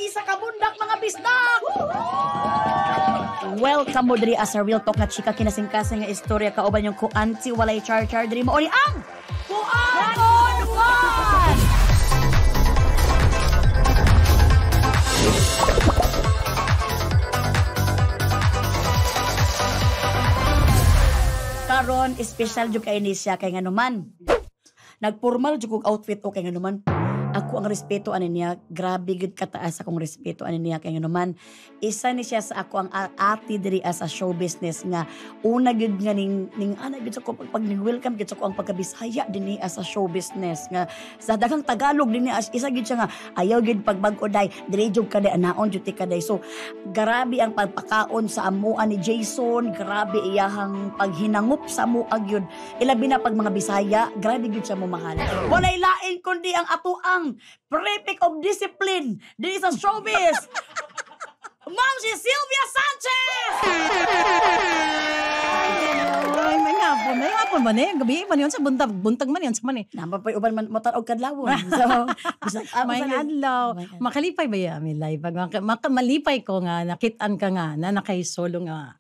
isa ka bundak mga bisdak. Welcome mo diri sa Real Talk nga chika kinasingkasing nga istorya kauban yung kuanti walay char-char diri mo ori ang Kuan on One. Karon special jud kay ni siya kay nganuman. Nagpormal jud kog outfit o kay nganuman. Ako ang respeto ani niya, grabe gud kataas akong respeto ani niya kay nganuman. Isa ni siya sa ako ang ati diri sa show business nga una gud nga ning ana gud sa ko pag welcome gud sa ko ang pagkabisaya dinhi sa show business nga sa daghang Tagalog dinhi isa gud siya nga ayaw gud pagbag-o day diri jud kada anaon jud kaday. So grabe ang pagpakaon sa amuan ni Jason, grabe iyahang paghinangup sa amuan gyud. Ilabi na pag mga Bisaya, grabe gyud siya mo mahal. Walay lain kundi ang atuang prefect of discipline di sa showbiz. Ma'am si Sylvia Sanchez! Ay, may hapon ba niya? Gabi man yun sa buntag man yun sa man eh. Nampapay uban man motarog kadlawon. So, may adlaw. Makalipay ba yan? May live. Malipay ko nga, nakitaan ka nga, na nakaisolo nga.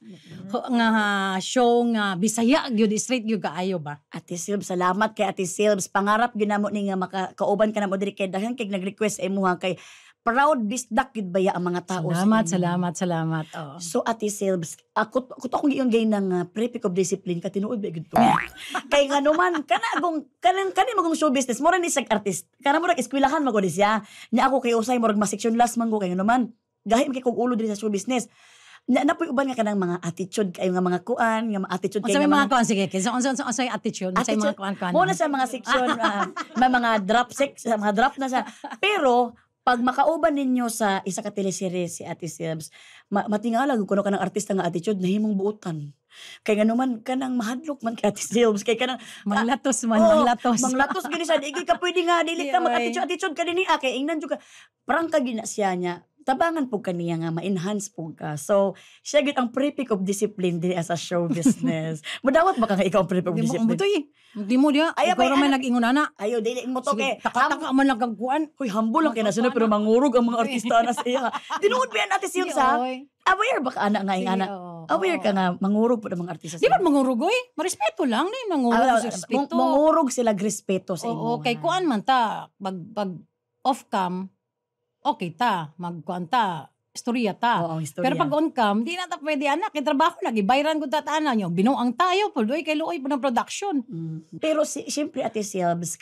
Show nga, Bisaya, yun, straight yun kaayo ba? Ate Silbs, salamat kay Ate Silbs. Pangarap ginamo ni nga makauban ka na mo diri kay dahil kay nag-request ay muha kay proud bisdak gid baya ang mga tao. Salamat. Oh. So Ate Silbs, ako akong iyon gay ng prefect of discipline ka tinuod ba gid to. Kay nganuman kani magong show business mo rin isang artist. Kana mo rag eskwelahan magod siya. Nya ako kay usay mo rag section last man ko kay nganuman. Gahim kay kog ulo diri sa show business. Napoy uban nga kanang mga attitude kayo nga mga kuan, nga attitude kayo nga mga kuan sige. So unsay attitude, unsay mga kuan. Mo na sa mga section, may mga drop mga drop na sa. Pero pag makauban ninyo sa isa ka teleserye si Ate Silbs, matingala kuno kanang artista nga attitude nahimong buutan. Kay nganuman kanang mahadlok man kay Ate Silbs, kay kanang manglatos gini sa di ka pwede nga dili ka mag-attitude ka dinhi kay ingnan jud ka parang ka gina siya niya. Tabangan po kaniya nga ma-enhance po ka. So, siya gid ang prefect of discipline diri sa show business. Madawat ba ka nga ikaw ang prefect of discipline? Hindi mo diya. Ikaw may nag-ingon ana. Ayaw, dili mo to kay. Taka man lang kang kuan. Hoy, humble lang kay na sila pero mangurog ang mga artista na sa iya. Tinuod ba yan Ate Silbs ha? Aware ba ka ana nga ing ana? Aware ka nga mangurog po ng mga artista. Di ba mangurog oy? Marespeto lang ni mangurog sa respeto. Mangurog sila respeto sa imo. Oo, kay kuan man ta pag off cam okay ta, magkuan ta, istorya ta. Oo, istorya. Pero pag on cam, di na ta pwede anak, kay trabaho lagi, bayran ko tatana nyo, binuang tayo, puloy kay luoy po ng production. Pero siyempre Ate Silbs,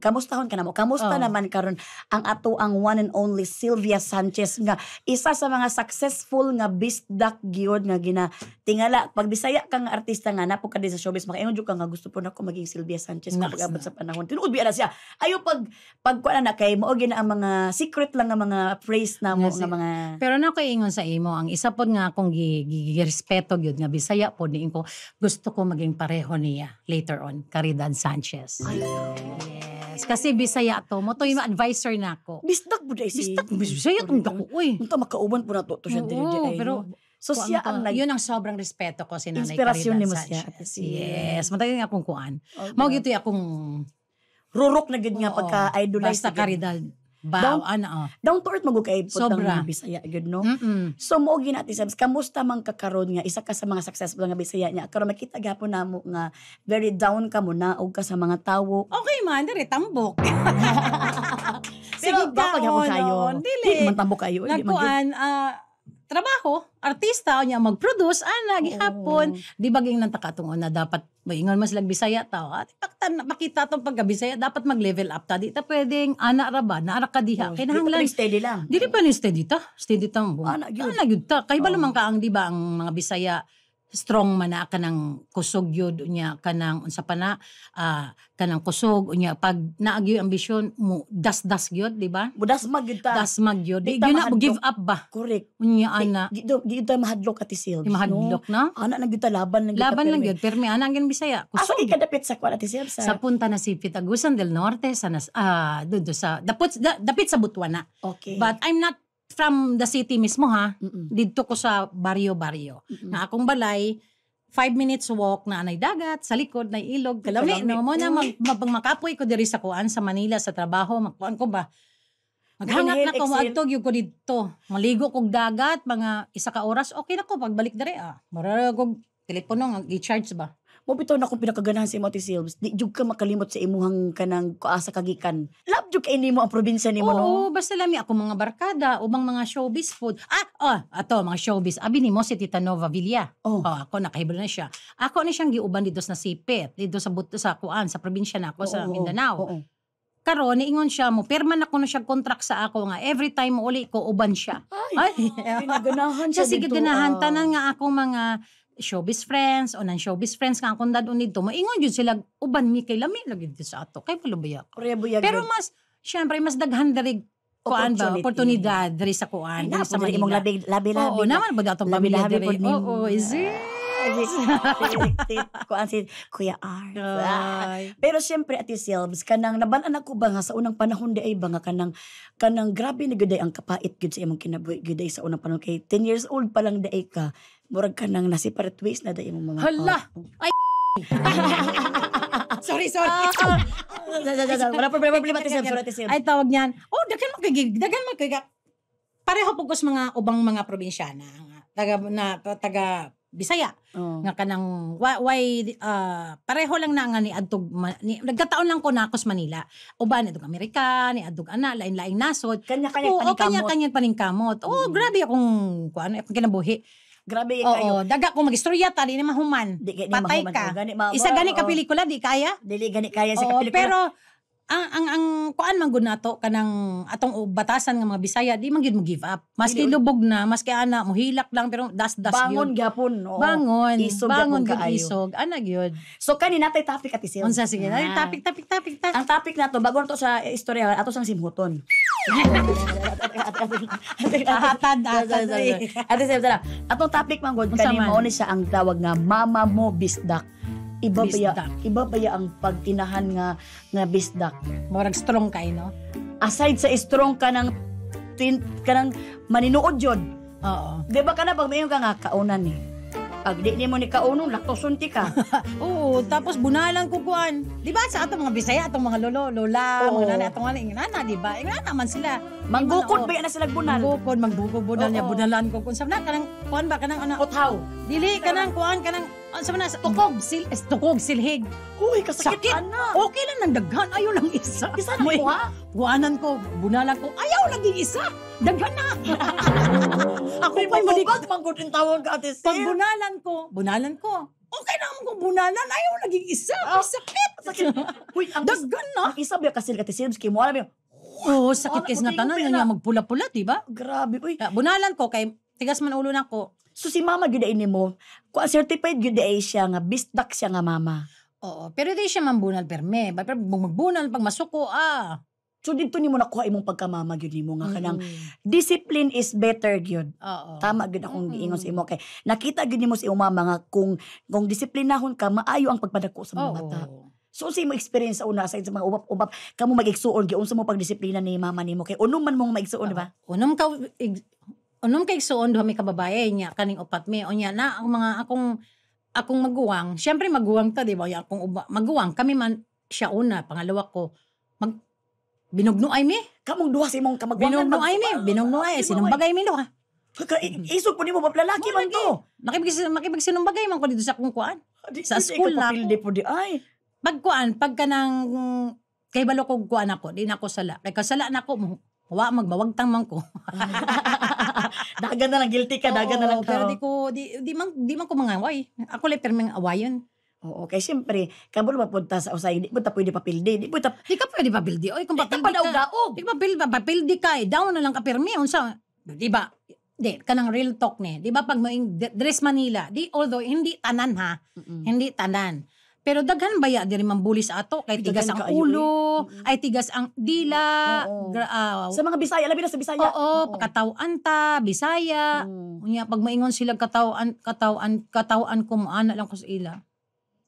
kamustahon ka na mo, kamusta naman karon ang ato ang one and only Sylvia Sanchez nga, isa sa mga successful nga bisdak gyud nga tingala, pag Bisaya kang artista nga, napo ka din sa showbiz, makaingon jud ka nga gusto po na ko maging Sylvia Sanchez kung pag-abot sa panahon. Tinuod biya na siya. Ayo pag kuan na kay mo gina ang mga secret lang nga mga phrase na mo nga mga. Pero na ko ingon sa imo, ang isa pod nga akong girespeto gyud nga Bisaya pod ni ko, gusto ko maging pareho niya later on, Caridad Sanchez. Yes, kasi Bisaya to, mo to yung advisor na ako. Bisdak po dahil si. Bisaya tong dako, uy. Munta makauban po na to siya dili. Pero so siya ang yun ang sobrang respeto ko si Nanay inspirasyon ni mo Caridad siya. Sanchez. Yes, matagal nga akong kuan. Mao gyud akong rurok na gid nga pagka-idolize basta Caridad. Down to earth magug kay putang mga Bisaya gud no. So mo gi natin sabs kamusta man ka karon nga isa ka sa mga successful nga Bisaya nya karon makita gyapon namo nga very down ka mo na og ka sa mga tawo. Okay man diri tambok. Sige ba pagyapon kayo. Dili man tambok kayo. Nagkuan trabaho, artista niya mag-produce gihapon. Di ba ging nang takatong na dapat moingon mas lag Bisaya ta. At makita tong pagka Bisaya dapat mag-level up ta. Di ta pwedeng ana ra ba na ara ka diha. Kinahanglan steady lang. Dili pa ni steady ta. Steady ta mo. Ana gyud ta. Kay ba lamang ka ang di ba ang mga Bisaya strong man na kanang kusog yun unya kanang unsa pa na kanang kusog unya pag naagyo ambisyon mo das gyud di ba dasmag gyud ta dasmag gyud di gyud na give up ba correct unya ana di ta mahadlok Ate Silbs mahadlok na ana nang gyud ta laban lang gyud permi ana ang Bisaya kusog kadapit sa kwat Ate Silbs sa Punta Nasipit Agusan del Norte sa dito sa dapit sa Butuana okay but I'm not from the city mismo ha. Dito ko sa baryo. Na akong balay, 5 minutes walk na anay dagat, sa likod na ilog, kalami. No mo na makapoy ko diri sa kuan sa Manila sa trabaho, magkuan ko ba. Maghangat Inhale, na ko, exhale. maagtog yung ko dito. Maligo kog dagat, mga 1 ka oras, okay na ko, pagbalik dere Mara kog telepono nga, i-charge ba? Mo bitaw na akong pinakaganahan sa imo Ate Silves. Di jud ka makalimot sa imuhang kanang kuasa kagikan. Love jud kay nimo ang probinsya nimo no. Oo, basta lami ako mga barkada, ubang mga showbiz food. Ato, mga showbiz. Abi ni mo si Tita Nova Villa. Oh. Ako, nakahibalo na siya. Ako ni siyang giuban dito sa Sipit, dito sa Buto, sa Kuan, sa probinsya na ako, sa Mindanao. Oo. Karon niingon siya mo, perma na ko na siya contract sa ako nga, every time mo uli ko, uban siya. Ay, pinaganahan siya Siya sige dito. ganahan, tanan nga akong mga showbiz friends, o non-showbiz friends nga akong dadon dito, maingon yun sila, uban mi kay lami lagi dito sa ato, kay palubaya ko. Rebuyag. Pero mas, syempre, mas daghan darig kuan ba, oportunidad diri sa kuan, diri sa Manila. Imong Manila. labi Oo, naman ba datong pamilya labi-labi diri? pod nimo. Oo, is it? Kuan si Kuya R. Ay. Pero syempre Ate Silves, kanang nabanan ako ba nga sa unang panahon di ay ba nga kanang grabe na gyud ay ang kapait gyud sa imong kinabuhi gyud ay sa unang panahon kay 10 years old pa lang di ay ka murag kanang na separate ways na di imong mga Hala! Sorry. Wala problema Ate Silves, sorry, Ate Silves. Ay tawag niyan. Oh, daghan mo kay pareho pugos mga ubang mga probinsyana taga Bisaya Oh. nga kanang pareho lang na nga ni adtog nagkataon lang ko na ako sa Manila. Uban adtog Amerika, ni adtog ana lain-laing nasod. Kanya-kanya Kanya-kanya paningkamot. Oh, grabe akong kuan akong kinabuhi. Grabe kayo. Oo, daga ko magistorya ta di na mahuman. Di gani Patay mahuman, ka. gani Isa gani ka pelikula di kaya? Dili gani kaya sa Oo, pelikula. pero ang kuan man gud nato kanang atong batasan nga mga Bisaya di man gyud mo give up. Maski lubog na, maski ana mo hilak lang pero das bangon gyud. gyapon. Oo. Bangon, Isog bangon gyapon gud kaayo. isog. Ana gyud. So kanina tay topic Ate Silves. Unsa sige? Ay, topic. Ang topic na to bago na to sa istorya ato sang simhuton. Atad. Ate Silves na. Atong topic man gud Unsa kani man? mao ni siya ang tawag nga mama mo bisdak. Bisdak. Iba ba ya ang pagtinahan nga bisdak? Murag strong kay no. Aside sa strong kanang maninuod jud. Oo. Di ba kana pag mayon ka nga kaunan ni. Pag di nimo ni kaunong laktosunti ka. Oo, tapos bunalan ko kuan. Di ba sa atong mga Bisaya, atong mga lolo, lola, Oo. mga nanay, atong mga inana, di ba? Inana man sila. Manggukod ba yan na sila bunal? Magbukod, bunal niya, Oo. bunalan ko. Kung sabi na, kanang, kuan ba, kanang, ano, Uthaw. dili, kanang, kuan, kanang, sabi na, tukog, silhig. Uy, kasakit Sakit. ana. Okay lang ng daghan, ayaw lang isa. Isa na ko ha? Kuanan ko, bunalan ko, ayaw lang isa. Daghan na. Ako May pa'y malikot. mabukat manggod yung tawag ka Ate Pag Sil. bunalan ko, okay naman kung bunalan, ayaw naging isa. Ah. Sakit. Sakit. Uy, ang Daghan na. ang isa ba kasi Ate Sil, kay mo alam yung Oo, sakit kasi Ano, nga tanan tingin niya na. magpula-pula, di ba? grabe. Uy, Bunalan ko kay tigas man ulo na ko. so si mama gyud ay nimo. Kung certified gyud ay siya nga bisdak siya nga mama. Oo, pero di siya mambunal perme. Pero magbunal pag masuko So dito nimo nakuha imong pagkamama gyud nimo nga kanang Mm. discipline is better gyud. Oo. Tama gyud akong giingon sa imo kay nakita gyud nimo sa imong mama nga kung disiplinahon ka maayo ang pagpadako sa mga Oo. bata. So sa imong experience sa una aside sa mga ubap-ubap kamo magigsuon giunsa mo pagdisiplina ni mama nimo kay unom man mong maigsuon di ba? Unom kay suon duha mi kababaye niya kaning upat mi unya na ang mga akong maguwang. Syempre maguwang ta di ba? Yung akong maguwang kami man siya una, pangalawa ko binugnuay mi. Kamong duha sa imong kamagwangan. Binugnuay sinumbagay mi duha. Isog po nimo ba lalaki man to. Makipagsinumbagay man ko dito sa akong kuan. Sa school na Pilde po di ay. Pagka nang kay balo ko kuan ako, di na ako sala. Kay kasala na ako, magbawagtang man ko. Dagan na lang guilty ka, dagan na lang ka. Pero di man ko mangaway. Ako lang permeng awayon. Oo, kay siyempre, kabalo mapunta sa usay, di po ta pwede papilde, di po ta, Di ka pwede papildi. Oy, kung di ka papildi pa ka. daog-daog. Di ka papildi ka. Down na lang ka permi. Unsa? Di ba? Di, kanang real talk ni. Di ba pag maing Dress Manila, although hindi tanan ha. Hindi tanan. Pero daghan baya diri man bulis ato kay Ay, tigas daghan ang kaayo, ulo, ay tigas ang dila, Oo. Sa mga Bisaya, labi na sa Bisaya. oo, pagkatawan ta, Bisaya. Mm. Unya pag maingon sila katawan ko maana lang ko sa ila.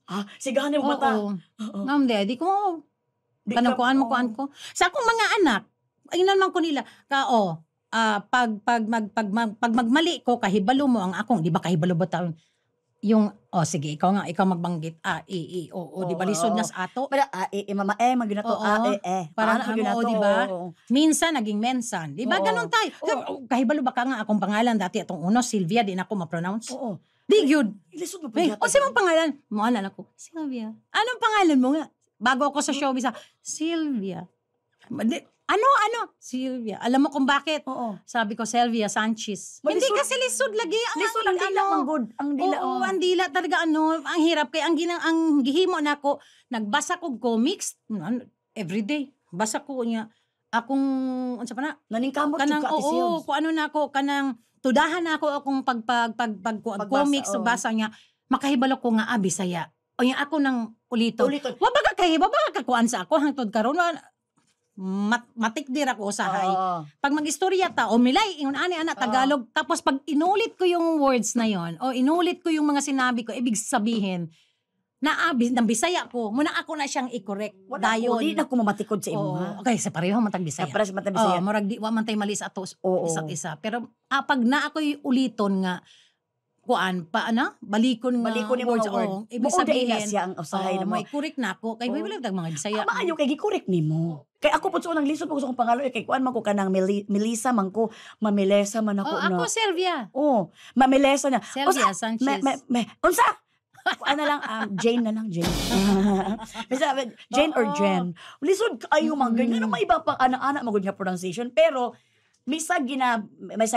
Ah, sigahan yung mata. Oo. Oo. Ngam di ko Di kanang ka- kuan oo. ko. Sa akong mga anak, ayun man ko nila pag magmali ko kahibalo mo ang akong, di ba kahibalo ba taon? sige, ikaw magbanggit. Di ba lisod na sa ato? Para mama maginato Oo. Parang di ba? Minsan naging mensan. Di ba Oo. ganun tayo? Oo. Kahibalo ba ka nga akong pangalan dati atong uno, Sylvia, di na ako ma-pronounce. Oo. Di yun. Lisod mo Si mong pangalan? Muanan ako, Sylvia. Anong pangalan mo nga? Bago ako sa showbiz, Sylvia. Ano? Sylvia. Alam mo kung bakit? Oo. Sabi ko, Sylvia Sanchez. Malisod. Hindi kasi lisod lagi. Lisod ang dila manggod. Ang dila. Oo, ang dila talaga ang hirap. Kaya ang gihimo na ako, nagbasa ko comics, everyday. Basa ko niya. Akong, unsa pa na? Naningkamot Kanang, ka ati sales. kung ano na ako, kanang, tudahan na ako akong comics, oo. basa niya. Makahibalo ko nga, Bisaya. O yung ako nang ulito. Uliton. Wabaga kakuan sa ako, hangtod karon matikdir ako usahay. Oo. Pag mag-istorya ta, milay, ingon ani anak Tagalog, tapos pag inulit ko yung words na yon, o inulit ko yung mga sinabi ko, ibig sabihin, nang Bisaya ko, muna ako na siyang i-correct. Dayon. Di na ko mamatikod sa imo. Okay, sa pareho matag Bisaya. Para sa matag Bisaya. Murag di wa man tay mali sa ato Oo. isa't isa. Pero pag na ako'y uliton nga, balikon yung words, mga word. ibig Buo dahil sabihin, na siya ang usahay na mo. may correct na ako, kay wala tag mga Bisaya. Maayo kay gi-correct nimo. Kay ako pud sa unang lisod ko sa akong pangalan kay kuan man ko kanang Melissa man ko, Mamilesa man ako na. Ako Sylvia. Mamilesa na. Sylvia Sanchez. Unsa? Ano lang, Jane na lang, Jane. Bisa, Jane or Jen. Lisod kayo man ganyan. May iba pa anak-anak magud nga pronunciation. Pero, misag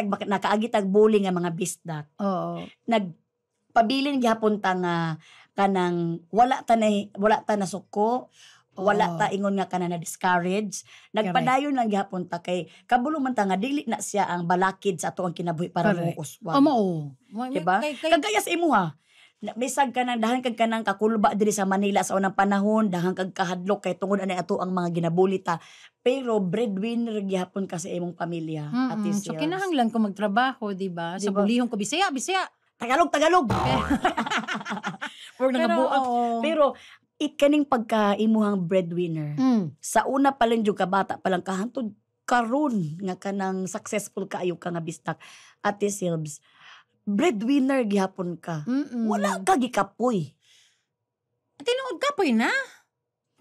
bakit nakaagitag bullying nga mga bisdak. Oo. Nagpabilin gyapon ta nga kanang wala ta na suko, wala ta ingon nga kana na discourage. Nagpadayon lang gyapon ta kay kabulo man ta nga dili na siya ang balakid sa ato ang kinabuhi para mo uswag. Diba? Kagaya sa imo ha. Bisag ka nang dahan kag kanang kakulba diri sa Manila sa unang panahon, dahan kag kahadlok kay tungod ani ato ang mga ginabulita. Pero breadwinner gyapon ka sa imong pamilya. Ate So kinahanglan ko magtrabaho, di ba? Sa bulihon ko Bisaya. Tagalog. Pero kaning pagka-imuhang breadwinner. Sa una pa lang jud ka bata pa lang kahantod karon nga kanang successful kaayo ka nga bistak. Ate Silbs, breadwinner gihapon ka. Wala ka gikapoy. Tinuod kapoy na.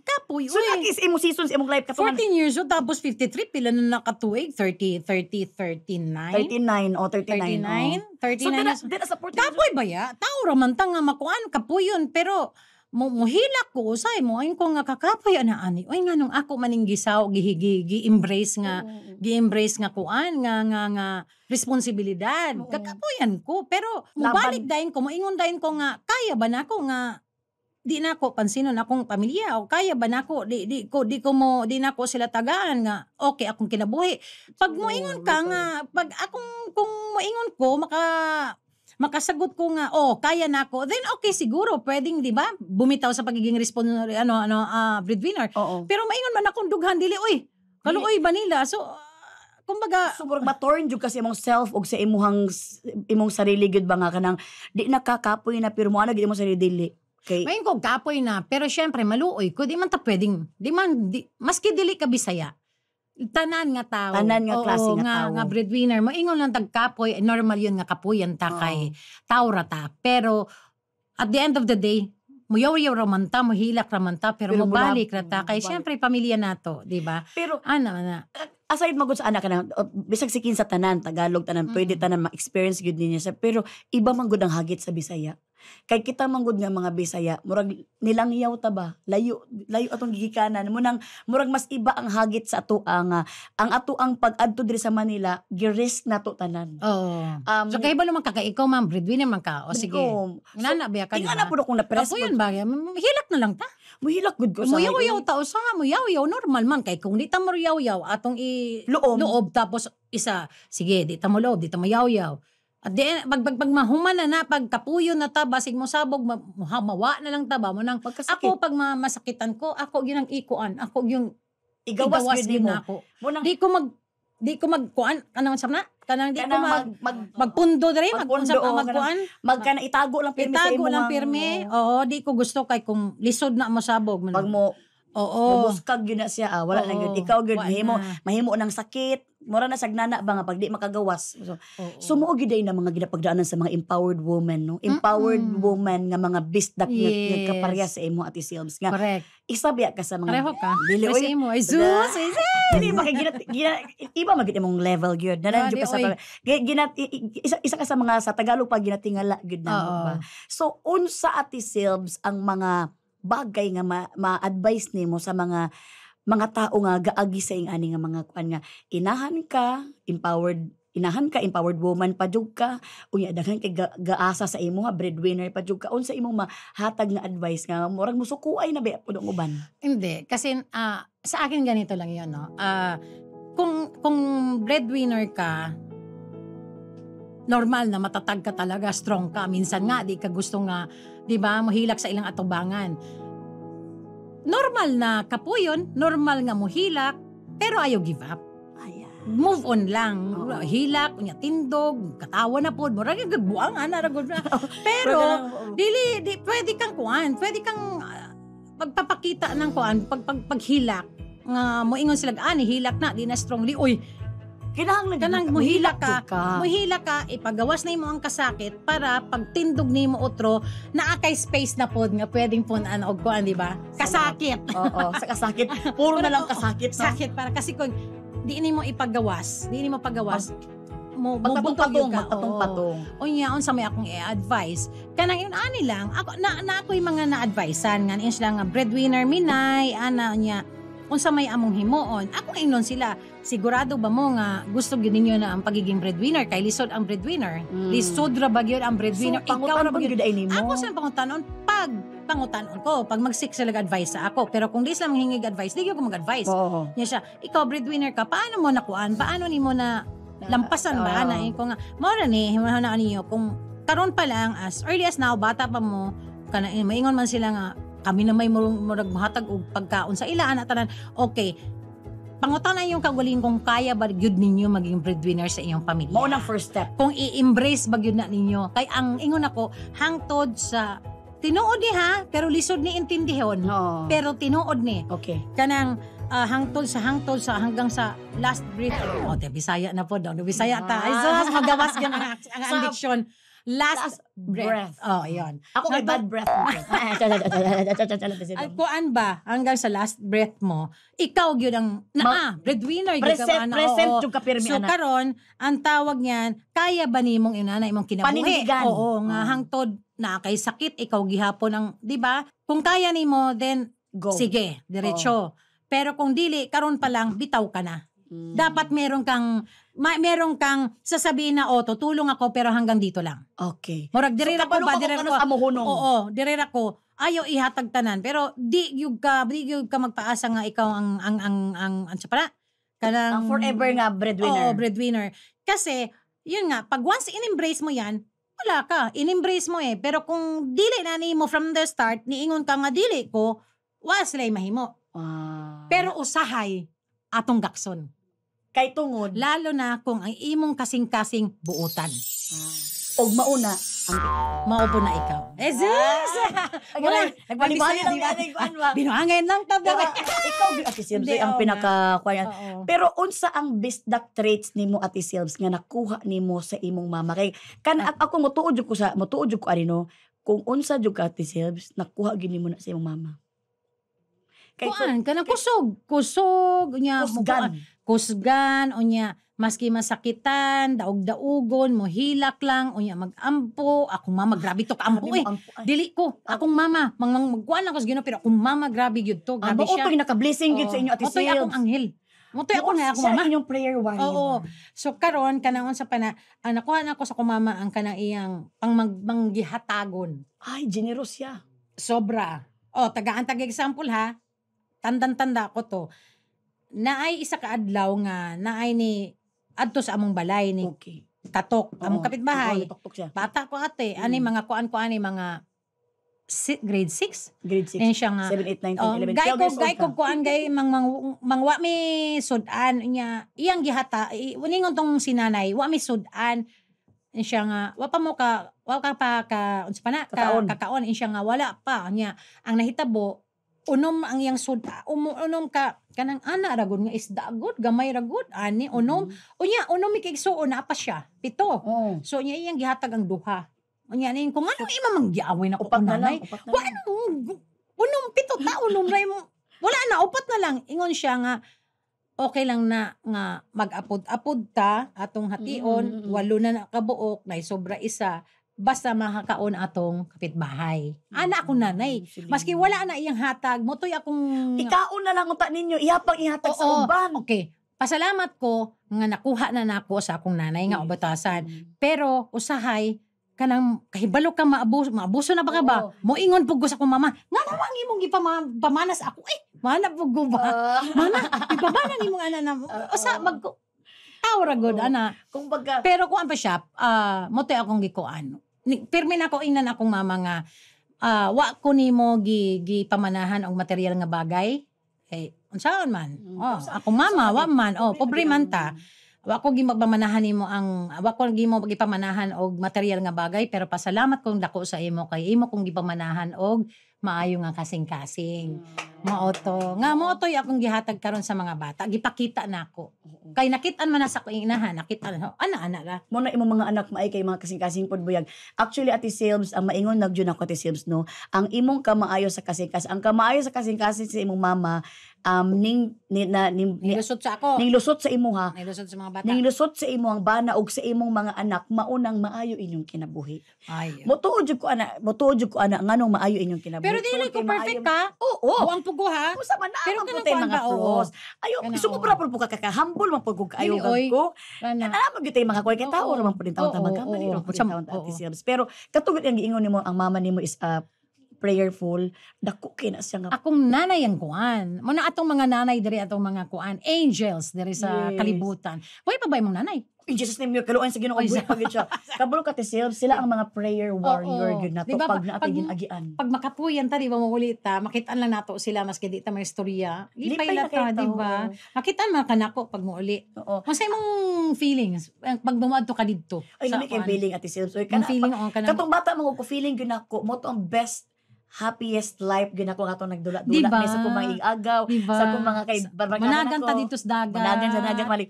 Kapoy. So lagi sa imong seasons, imong life ka 14 years old, tapos 53, pila na nakatuig? 39? 39 o 39. 39? So dira sa 14 Kapoy ba ya? Tao raman ta nga makuan, kapoy yun. Pero, muhilak ko, usay mo, ayun ko nga kakapoy ana ani. Oy nga nung ako maning gisaw, gi-embrace nga kuan, nga responsibilidad. Kakapoyan ko. Pero, mubalik dahin ko, moingon dahin ko nga, kaya ba na ako nga, di na ako pansinon akong pamilya o kaya ba nako di na ako sila tagaan nga okay akong kinabuhi pag moingon ka nga pag akong kung moingon ko makasagot ko nga kaya nako then okay siguro pwedeng di ba bumitaw sa pagiging breadwinner. Pero moingon man akong dughan dili kaluoy ba nila so kumbaga murag ma-torn jud kasi imong self og sa imong sarili gud ba nga kanang di nakakapoy na pero mo ana gid imong sarili dili. Mayin ko kapoy na, pero syempre maluoy ko, di man ta pwedeng, maski dili ka Bisaya, tanan nga tao. Tanan nga klase nga tao. Nga breadwinner, maingon lang tagkapoy, normal yun nga kapuyan ta kay taura ta. Pero, at the end of the day, muyaw-yaw raman ta, muhilak raman ta, pero mabalik ra ta. Kay syempre, pamilya nato, di ba? Pero, aside magod sa anak ka na, bisag sikin sa tanan, Tagalog tanan, pwede tanan ma-experience gud niya. Pero, iba man gud ang hagit sa Bisaya. Kay kita manggod nga mga Bisaya, murag nilangyaw ta ba? Layo atong gigikanan. Murag mas iba ang hagit sa ato ang ato ang pag-adto diri sa Manila, gi-risk nato tanan. So kay ba naman ikaw ma'am, breadwinner man ka. O sige. Nana ba ka? Ingana pud akong na-press. Kapuyan ba? Hilak na lang ta. Muhilak gud ko sa. Muyaw-yaw ta usa, muyaw-yaw normal man kay kung di ta mo yaw-yaw atong loob tapos isa, sige, di ta mo loob, di ta mo yaw-yaw. At then, pag mahuman na pagkapuyo na ta, basig mo sabog, mawa na lang ta ba mo nang, ako pag masakitan ko, ako yun ang ikuan, ako yung igawas yun ako. Di ko magkuan, kanang sabna? Kanang di ko magpundo dere, magkuan. Magkana itago lang pirmi sa imo. Itago lang pirmi, di ko gusto kay kung lisod na mo sabog. Pag mo, mabuskag yun na siya, wala na yun. Ikaw yun, mahimo ng sakit, mura na sagnana ba nga pag di makagawas. So, Oo. sumuo gid ay na mga ginapagdaanan sa mga empowered woman, no? Empowered woman nga mga bisdak nga Yes. kaparya sa imo Ate Silves nga. Correct. Isa biya ka sa mga Pareho ka. dili Kasi oy. mo, ay Diba? sus, Hindi iba magid imong level gyud. Nananjo ka sa Oy. isa ka sa mga sa Tagalog pag ginatingala gyud na mo Oo. ba. So unsa Ate Silves ang mga bagay nga ma-advise nimo sa mga tao nga gaagi sa ing ani nga mga kuan nga inahan ka empowered woman pa jud ka unya daghan kay gaasa sa imo nga breadwinner pa jud ka unsa imong mahatag nga advice nga murag musukuay na ba pud ang uban. Hindi. Kasi sa akin ganito lang yun, no? Kung breadwinner ka, normal na matatag ka talaga, strong ka. Minsan nga, di ka gusto nga, di ba, mahilak sa ilang atubangan. Normal na kapuyon, normal nga mohilak, pero ayaw give up. Ayan. Move on lang. Oo. Hilak, unya tindog, katawa na po. Murag yung buang, naragod na. Pero, di pwede kang kuan, pwede kang pagpapakita ng kuan, paghilak, nga moingon sila, hilak na, di na strongly, uy, kanang mohilak ka, ipagawas na imo ang kasakit para pagtindog nimo otro na akay space na pod nga pwedeng pon og kuan, di ba? Kasakit. Oo, sa kasakit. Puro na lang kasakit. No? Sakit para kasi kung di nimo ipagawas, mo Patong-patong. Unya unsa may akong i-advise kanang yun ani lang ako na ako'y mga na-advisean nga sila nga breadwinner minay ana nya unsa may among himuon ako ingnon sila sigurado ba mo nga gusto gyud ninyo na ang pagiging breadwinner kay lisod ang breadwinner lisod ra ba gyud ang breadwinner So, ikaw ra ba gyud ay nimo. ako sa pangutanon pangutanon ko pag mag-seek sila advice sa ako pero kung di sila manghingig advice di gyud ko mag-advice Oo. niya siya ikaw breadwinner ka paano mo nakuan paano nimo na lampasan ba na ko nga mora ni himahanaan niyo kung karon pa lang as early as now bata pa mo kana maingon man sila nga kami na may murag mahatag og pagkaon sa ilaan at tanan okay pangutanan yung kagaling kung kaya ba gyud ninyo maging breadwinner sa iyong pamilya Mao nang first step. kung i-embrace ba gyud na ninyo kay ang ingon ako hangtod sa tinuod ni ha pero lisod ni intindihon Oo. pero tinuod ni Okay. kanang hangtod sa hanggang sa last breath. Bisaya na po daw. Bisaya ta. Ay, sus, magawas yan ang diction. Last breath. Oh, yun. Ako kay bad breath. Ay, kuan ba, hanggang sa last breath mo, ikaw yun ang, breadwinner. Present yung kapirmi So, anak. karon ang tawag niyan, kaya ba nimong inana imong kinabuhi? Panindigan. Oo, nga hangtod na kay sakit, ikaw gihapon ng, di ba? Kung kaya nimo, then, Go. sige, diretso. Pero kung dili, karon pa lang, bitaw ka na. Dapat meron kang sasabihin na tutulong ako pero hanggang dito lang. Okay. Murag dirira ko ba dirira ko. Amuhunong. Oo, dirira ko. Ayaw ihatag tanan pero di gyud ka magpaasa nga ikaw ang sa para kanang forever nga breadwinner. Oo, breadwinner. Kasi yun nga, pag once in-embrace mo yan, wala ka. In-embrace mo pero kung dili na nimo from the start, niingon ka nga dili ko, wa sila'y mahimo. Pero usahay atong gakson. Kay tungod. Lalo na kung ang imong kasing-kasing buutan. Og mauna. Maupo na ikaw. Wala. Nagbalibali lang natin kuan ba. Binuangin lang tabi. Ikaw Ate Silves Hindi, ang oo pinaka-kuan. Oo. Pero unsa ang bisdak traits nimo Ate Silves nga nakuha nimo sa imong mama kay ako motuod jud ko ani no kung unsa jud ka Ate Silves nakuha gyud nimo na sa imong mama. Kay Kuan ka na kusog unya kusgan unya maski masakitan daog-daugon mohilak lang unya magampo akong mama grabe to kaampo dili ko akong mama magkuan lang ko sa Ginoo pero akong mama grabe gyud to grabe siya Motoy naka-blessing gyud sa inyo Ate Silves. Motoy akong anghel. Motoy ako nga akong mama. Sa inyong prayer warrior. Oo. So karon kanang sa ang nakuha na ko sa akong mama ang kanang iyang pangmanggihatagon. Ay, generous siya. Sobra. Tagaan example ha. Tandang-tanda ko to. Naay isa ka adlaw nga naay ni adto sa among balay ni Okay. Katok, among kapitbahay. Tuktok siya. Bata ko ate, ani mga kuan mga grade 6. Grade 6. Yan siya nga. 7, 8, 9, 10, 11, 12 years old Gay ko ka. kuan gay mangwa mi sudan niya. Iyang gihata, uningon tong sinanay, wa mi sudan. Siya nga, wa ka pa unsa pa na Kakaon. kakaon siya nga wala pa niya. Ang nahitabo unom ang iyang suda, unom ka kanang ana ragod nga isda gud, gamay ragod ani unom. Unya unom mi kay suon na pa siya, 7. Oh. So niya iyang gihatag ang duha. Unya ning kung ano ima mang giaway na ko Upat na lang, nanay. upat na Wa lang. unom 7 ta unom ray mo. Wala na upat na lang ingon siya nga okay lang na nga mag-apod-apod ta atong hation, 8 na kabuok, nay sobra isa. Basta makakaon atong kapitbahay. Ana akong nanay. Maski wala na iyang hatag, motoy akong Ikaon na lang unta ninyo, ihapang ihatag sa Oo, uban. Okay. Pasalamat ko nga nakuha na nako sa akong nanay nga ubatasan. Pero usahay kanang kahibalo ka maabuso na ba ka ba? Moingon pug ko sa akong mama. Nga naman imong gipamanas ako. Mana pug ko ba? Mana ibabana nimo ana na. Usa mag tawra gud ana. Kung baga, Pero kuan pa siya, motoy akong gikuan. Pirmi na ko ingnan akong mama nga wa ko nimo gipamanahan og material nga bagay. Unsaon man? Akong mama wa man, pobre man ta. Wa ko gimagpamanahan nimo wa ko gimo gipamanahan og material nga bagay, pero pasalamat kong dako sa imo kay imo kong gipamanahan og maayo nga kasing-kasing. Mao to. Nga mo toy akong gihatag karon sa mga bata. Gipakita nako. Kay nakit-an man na sa akong inahan, nakit-an ana ra. mo na imong mga anak maay kay mga kasing-kasing pod buyag. Actually, Ate Silves, ang maingon nagyun ako, Ate Silves, no? Ang imong kamaayo sa kasing-kasing, ang kamaayo sa kasing-kasing sa imong mama, Nilusot sa ako. ning lusot sa imuha, Nilusot sa mga bata. ning lusot sa imong bana ug sa imong mga anak, maunang maayo inyong kinabuhi. Ay. Motuod jud ko ana nganong maayo inyong kinabuhi. Pero dili ko Kay perfect maayo- ka. Oo. Buang pugo ha. Usa man na Pero ang kanang putay kuan mga ba, oo. flaws. Ayo, Kanang sumobra po ka humble man pud ko Dili, kaayo oy. ko. Kana. Alam mo gyud mga kuy kay tao Oo. ra man pud taon ta Oo, magkamali oo. ra pud Tsam- taon ta oo. Ate Silves. Pero katugod ang giingon nimo ang mama nimo is prayerful, dako kay na siya nga Akong nanay ang kuan. Muna atong mga nanay diri atong mga kuan, angels diri sa Yes. kalibutan. Way pa ba imong nanay? in Jesus name yun, kaluan sa Ginoo Oy, buhi pagid siya. Kabalo ka Ate Silves, sila ang mga prayer warrior Oo. gyud nato Diba, pag naatay pag- ginagian. Pag makapuyan ta, di ba maulit makitaan lang nato sila maski di ta may istorya. Lipay Lipay na na ta, kayo, di ba? Makitaan man kanako pag muuli. Oo. Masa imong feelings pag dumadto ka didto? Ay Sa lami kay kuan? feeling Ate Silves. Oy Ang kana feeling o kanang katong bata mo ko feeling gyud nako mo to ang best happiest life gyud nako atong nagdula-dula Diba? ni sa kumang agaw Diba? sa kumang kay Managan ta dito sa dagat. Managan sa dagat mali.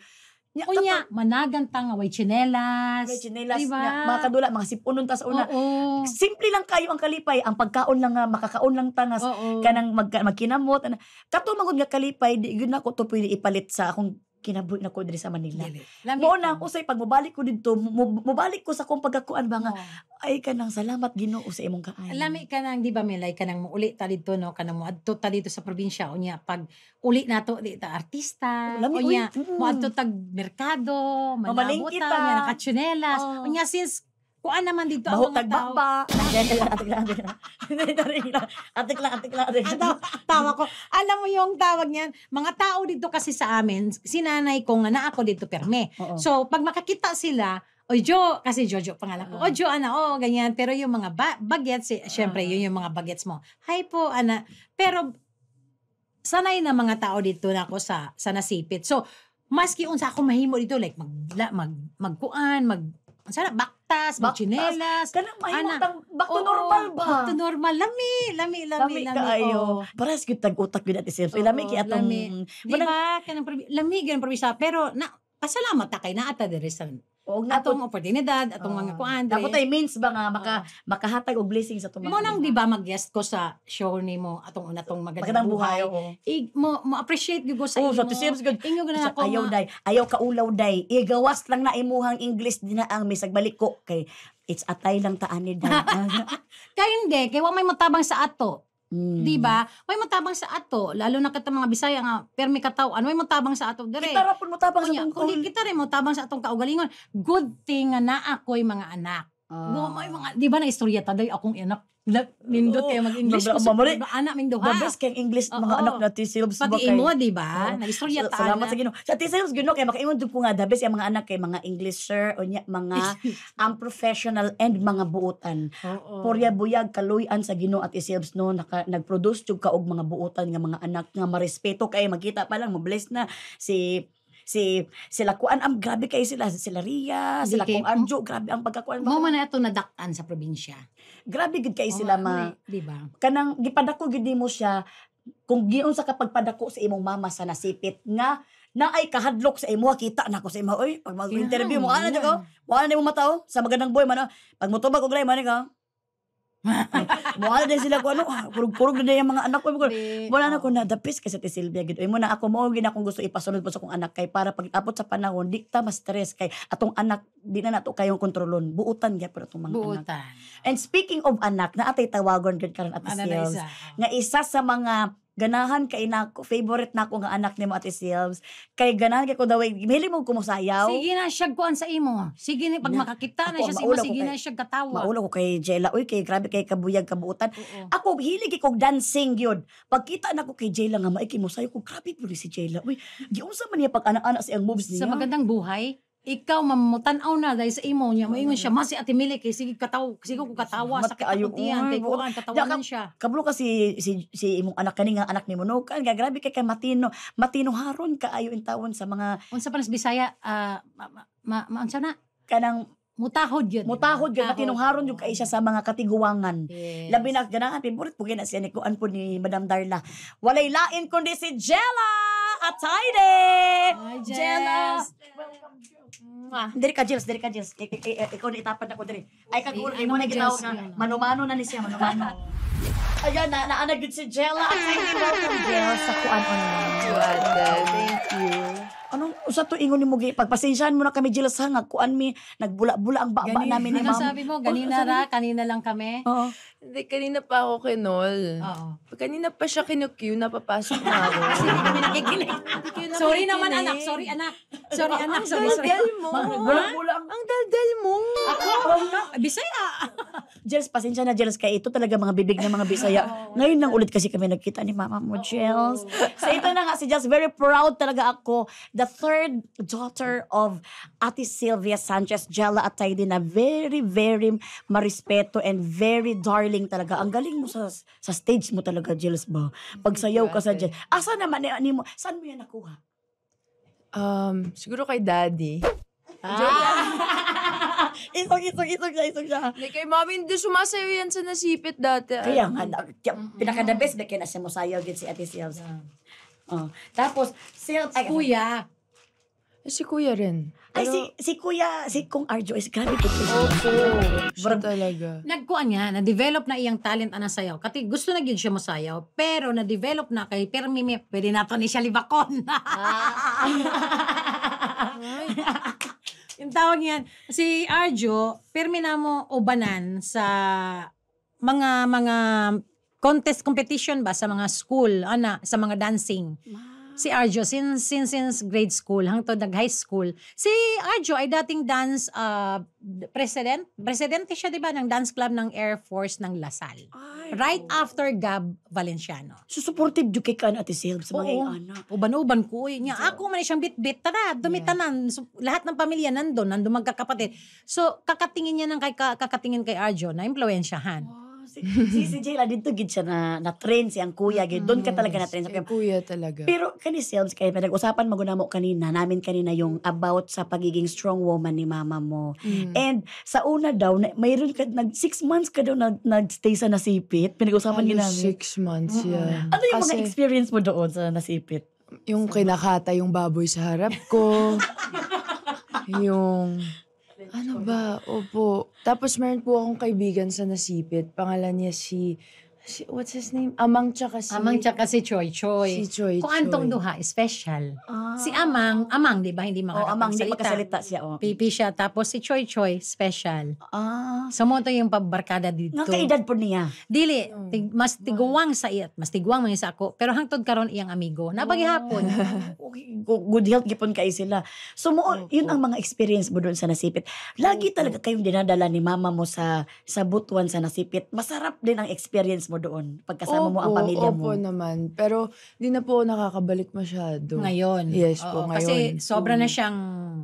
Unya, managan ta nga way tsinelas. May chinelas Diba? nga, mga kadula, mga sipunon ta sa una. Oo. Simple lang kayo ang kalipay, ang pagkaon lang nga, makakaon lang ta nga, Oo. kanang magkinamot. Kato magod nga kalipay, di yun ako to pwede ipalit sa akong kinabuhi na ko diri sa Manila. Dili. Lami Mo ko. na ako say pag mubalik ko dito, mubalik ko sa akong pagkakuan ba nga, Oo. ay kanang salamat Ginoo sa imong kaay. Lami ka nang, di ba Melay, ka nang muuli ta dito, no? Ka nang muadto ta dito sa probinsya. Unya, pag uli nato, di ta artista. Lami, Unya, uy, muadto tag merkado, manabot Mamalingki ta, ta. unya, nakachunelas. Oo. Unya, since, kuan naman dito Bahot ang mga tao. tagbaba. Atik lang. Atik lang. Tawa ko. Alam mo yung tawag niyan, mga tao dito kasi sa amin, sinanay ko nga na ako dito perme. Oo. So, pag makakita sila, oy Jo, kasi Jojo pangalan ko. O Jo, ana, ganyan. Pero yung mga bagets, syempre, yun yung mga bagets mo. Hi po, ana. Pero, sanay na mga tao dito na ako sa nasipit. So, maski unsa ako mahimo dito, like, sana, baktas, magchinelas. Kanang mahimo Ana. tang back to Oo, normal ba? Back to normal. Lami. Lami kaayo. Paras gyud tag utak gyud Ate Silves. Oo, Lami kay atong lami. Di ba? Kanang lami ganang probisa. Pero pasalamat ta kay naata diri sa o nga atong oportunidad, atong mga kuan. Ako tay means ba nga makahatag og blessing sa atong Mo nang di ba mag-guest ko sa show nimo atong unatong magandang magandang buhay. buhay. Mo appreciate gyud ko sa Oh, imo. sa Ate Silves gyud. Inyo gud na ako. Ayaw day, ayaw ka ulaw day. Igawas lang na imuhang English din na ang misag balik ko kay it's atay lang taani day. Kay hindi, kay wa may matabang sa ato. Mm. Di ba? May matabang sa ato, lalo na kita mga Bisaya nga permi katawan, may matabang sa ato dire. Kita ra pud mo tabang sa Kunya, tungkol. kundi kita rin mo tabang sa atong kaugalingon. Good thing nga na ako'y mga anak. May mga, di ba na istorya taday akong anak. Nindot Oo. kayo mag-English ko Mamali. sa anak ming The duha. best kay English mga Oo. anak na Ate Silves ba Pati kay. imo, di ba? Oo. Nag-istorya ta. Salamat sa Ginoo. Sa Ate Silves Ginoo kay makaingon jud ko nga the best yung mga anak kay mga Englisher o mga unprofessional and mga buotan. Porya buyag kaluy-an sa Ginoo Ate Silves no nag-produce jud ka og mga buotan nga mga anak nga marespeto kay makita pa lang mo-bless na sila kuan am grabe kay sila Ria, sila Di kay- kung Arjo, grabe ang pagkakuan Mo ba. man na ito nadak-an sa probinsya. Grabe gid kay sila Oo, di ba? kanang gipadako gid nimo siya kung giun sa kapagpadako sa imong mama sa nasipit nga naay kahadlok sa imo kita na ko sa imo oy pag mag-interview mo ana ko wala na mo mataw sa magandang boy man pag motubag og lay man ka wala din sila ko ano kurug-kurug na yung mga anak ko wala na ko na dapis kasi ti Silvia gid oy mo na ako mo gid akong gusto ipasunod po sa akong anak kay para pag abot sa panahon di ta ma-stress kay atong anak di na nato kayong kontrolon buutan gyud pero atong mga anak. Buutan. And speaking of anak na atay tawagon gud karon at Silves nga isa sa mga ganahan kay nako favorite nako nga anak nimo Ate Silves kay ganahan kay ko daw mili mo kumusayaw. Sige na siya kuan sa imo. Sige ni pag Na, makakita na ako, siya sa imo, maula ko sige kay- na siya katawa. Maulo ko kay Jela uy kay grabe kay kabuyag kabuutan. Oo. Ako hilig kog dancing gyud. Pagkita nako kay Jela nga maiki mo sayo ko grabe pud si Jela. Uy, giunsa man niya pag anak-anak sa iyang moves niya. Sa magandang buhay, ikaw mamutan-aw na dahil sa imo niya. Moingon siya, mas si Ate Mili kay sige sige ko katawa Mat sakit kaayo, ako tiyan uy, kay kuan katawanan siya. Kablo kasi si imong anak kani nga anak nimo no kan nga grabe kay matino haron kaayo in tawon sa mga Unsa pa nas Bisaya, unsa na? kanang Mutahod yun. mutahod gyud matinong haron yung kay siya sa mga katiguangan. Yes. Labi na ganahan favorite po na siya ni kuan po ni Madam Darla. Walay lain kundi si Jella Atayde. Hi, Jella. Jess. Diri ka Jels, diri ka Jels. Ikaw na itapan ako diri. Ay kaguro Ano imo na man, gitawag Jels, nga yun. mano-mano na ni siya, mano-mano. Ayan na naanagid si Jella Atayde. Welcome Jels sa kuan online. Thank you. Anong usa to ingon nimo gi pagpasensyahan mo na kami Jels ha nga kuan mi nagbula-bula ang baba namin ni Ano ma'am. sabi mo? Ganina ra, kanina lang kami. Oo. Hindi, kanina pa ako kinol. Oo. Kanina pa siya kinukue, napapasok na ako. Kasi hindi kami nakikinig. Hindi kayo Sorry nakikinig. naman anak, sorry anak. Sorry anak, Ang sorry. daldal mo. Bulang-bulang. Ang daldal mo. Bisaya. Jels, pasensya na Jels, kay ito talaga mga bibig ng mga Bisaya. Ngayon lang ulit kasi kami nagkita ni mama mo, Jels. So ito na nga si Jels, very proud talaga ako. The third daughter of Ate Sylvia Sanchez, Jella Atayde, na very, very marespeto and very darling talaga. Ang galing mo sa stage mo talaga, Jels ba? Pagsayaw ka sa Jels. Asa naman ni mo? Saan mo yan nakuha? Siguro kay daddy. Isog siya. Hindi, kay mami, hindi sumasayo yan sa nasipit dati. Kaya nga, pinaka-the best na kaya na siya mosayaw din si Ate Sylvia. Oh. Tapos, Kuya. Si kuya rin. Ay, Pero, si Kuya, si Kung Arjo is grabe ko. Opo. Siya talaga. Nagkuan niya, na-develop na iyang talent ana sayaw. Kati gusto na gyud siya mosayaw, pero na-develop na kay permi pwede na to ni siya libakon. Yung tawag niyan, si Arjo, permi na mo ubanan sa mga contest competition ba sa mga school, sa mga dancing. Si Arjo, since grade school, hangtod nag-high school, si Arjo ay dating dance presidente siya, di ba, ng dance club ng Air Force ng Lasal. Right after Gab Valenciano. So, supportive jo kay kan Ate Sylvia sa mga Oo. iyong anak. Uban-uban ko. Niya, ako man siyang bit-bit. Tara, dumitanan. So, lahat ng pamilya nandun magkakapatid. So, kakatingin niya ng kakatingin kay Arjo na impluwensyahan. Si Jayla dito gid siya na train siyang kuya gid. Doon ka talaga na train sa Si kuya talaga. Pero kani Sylvia kay pinag-usapan maguna mo kanina yung about sa pagiging strong woman ni mama mo. And sa una daw mayroon ka 6 months ka daw nagstay sa Nasipit. Pinag-usapan Halos ginamit. 6 months yan. Ano yung mga experience mo doon sa Nasipit? Yung kinakata yung baboy sa harap ko. Yung... Ano ba? Opo. Tapos meron po akong kaibigan sa Nasipit. Pangalan niya si what's his name? Amang tsaka si... Amang tsaka si Choy Choy. Si Choy Kung Choy. antong duha, special. Si Amang, di ba, hindi Oh, amang hindi makakasalita. makasalita siya oh. Pipi siya. Tapos si Choy Choy, special. So, mo to yung pabarkada dito. Nga kaedad po niya. Dili, mas tiguwang sa iyat, mas tiguwang mga sa ako. Pero hangtod karon iyang amigo. Napagihapon. Okay, good health gipon kay sila. So mo yun ang mga experience mo doon sa Nasipit. Lagi talaga kayong dinadala ni mama mo sa butuan sa Nasipit. Masarap din ang experience mo doon pagkasama mo ang pamilya mo. Opo naman. Pero di na po ako nakakabalik masyado. Ngayon. Yes po, Oo, Kasi ngayon. sobra na siyang,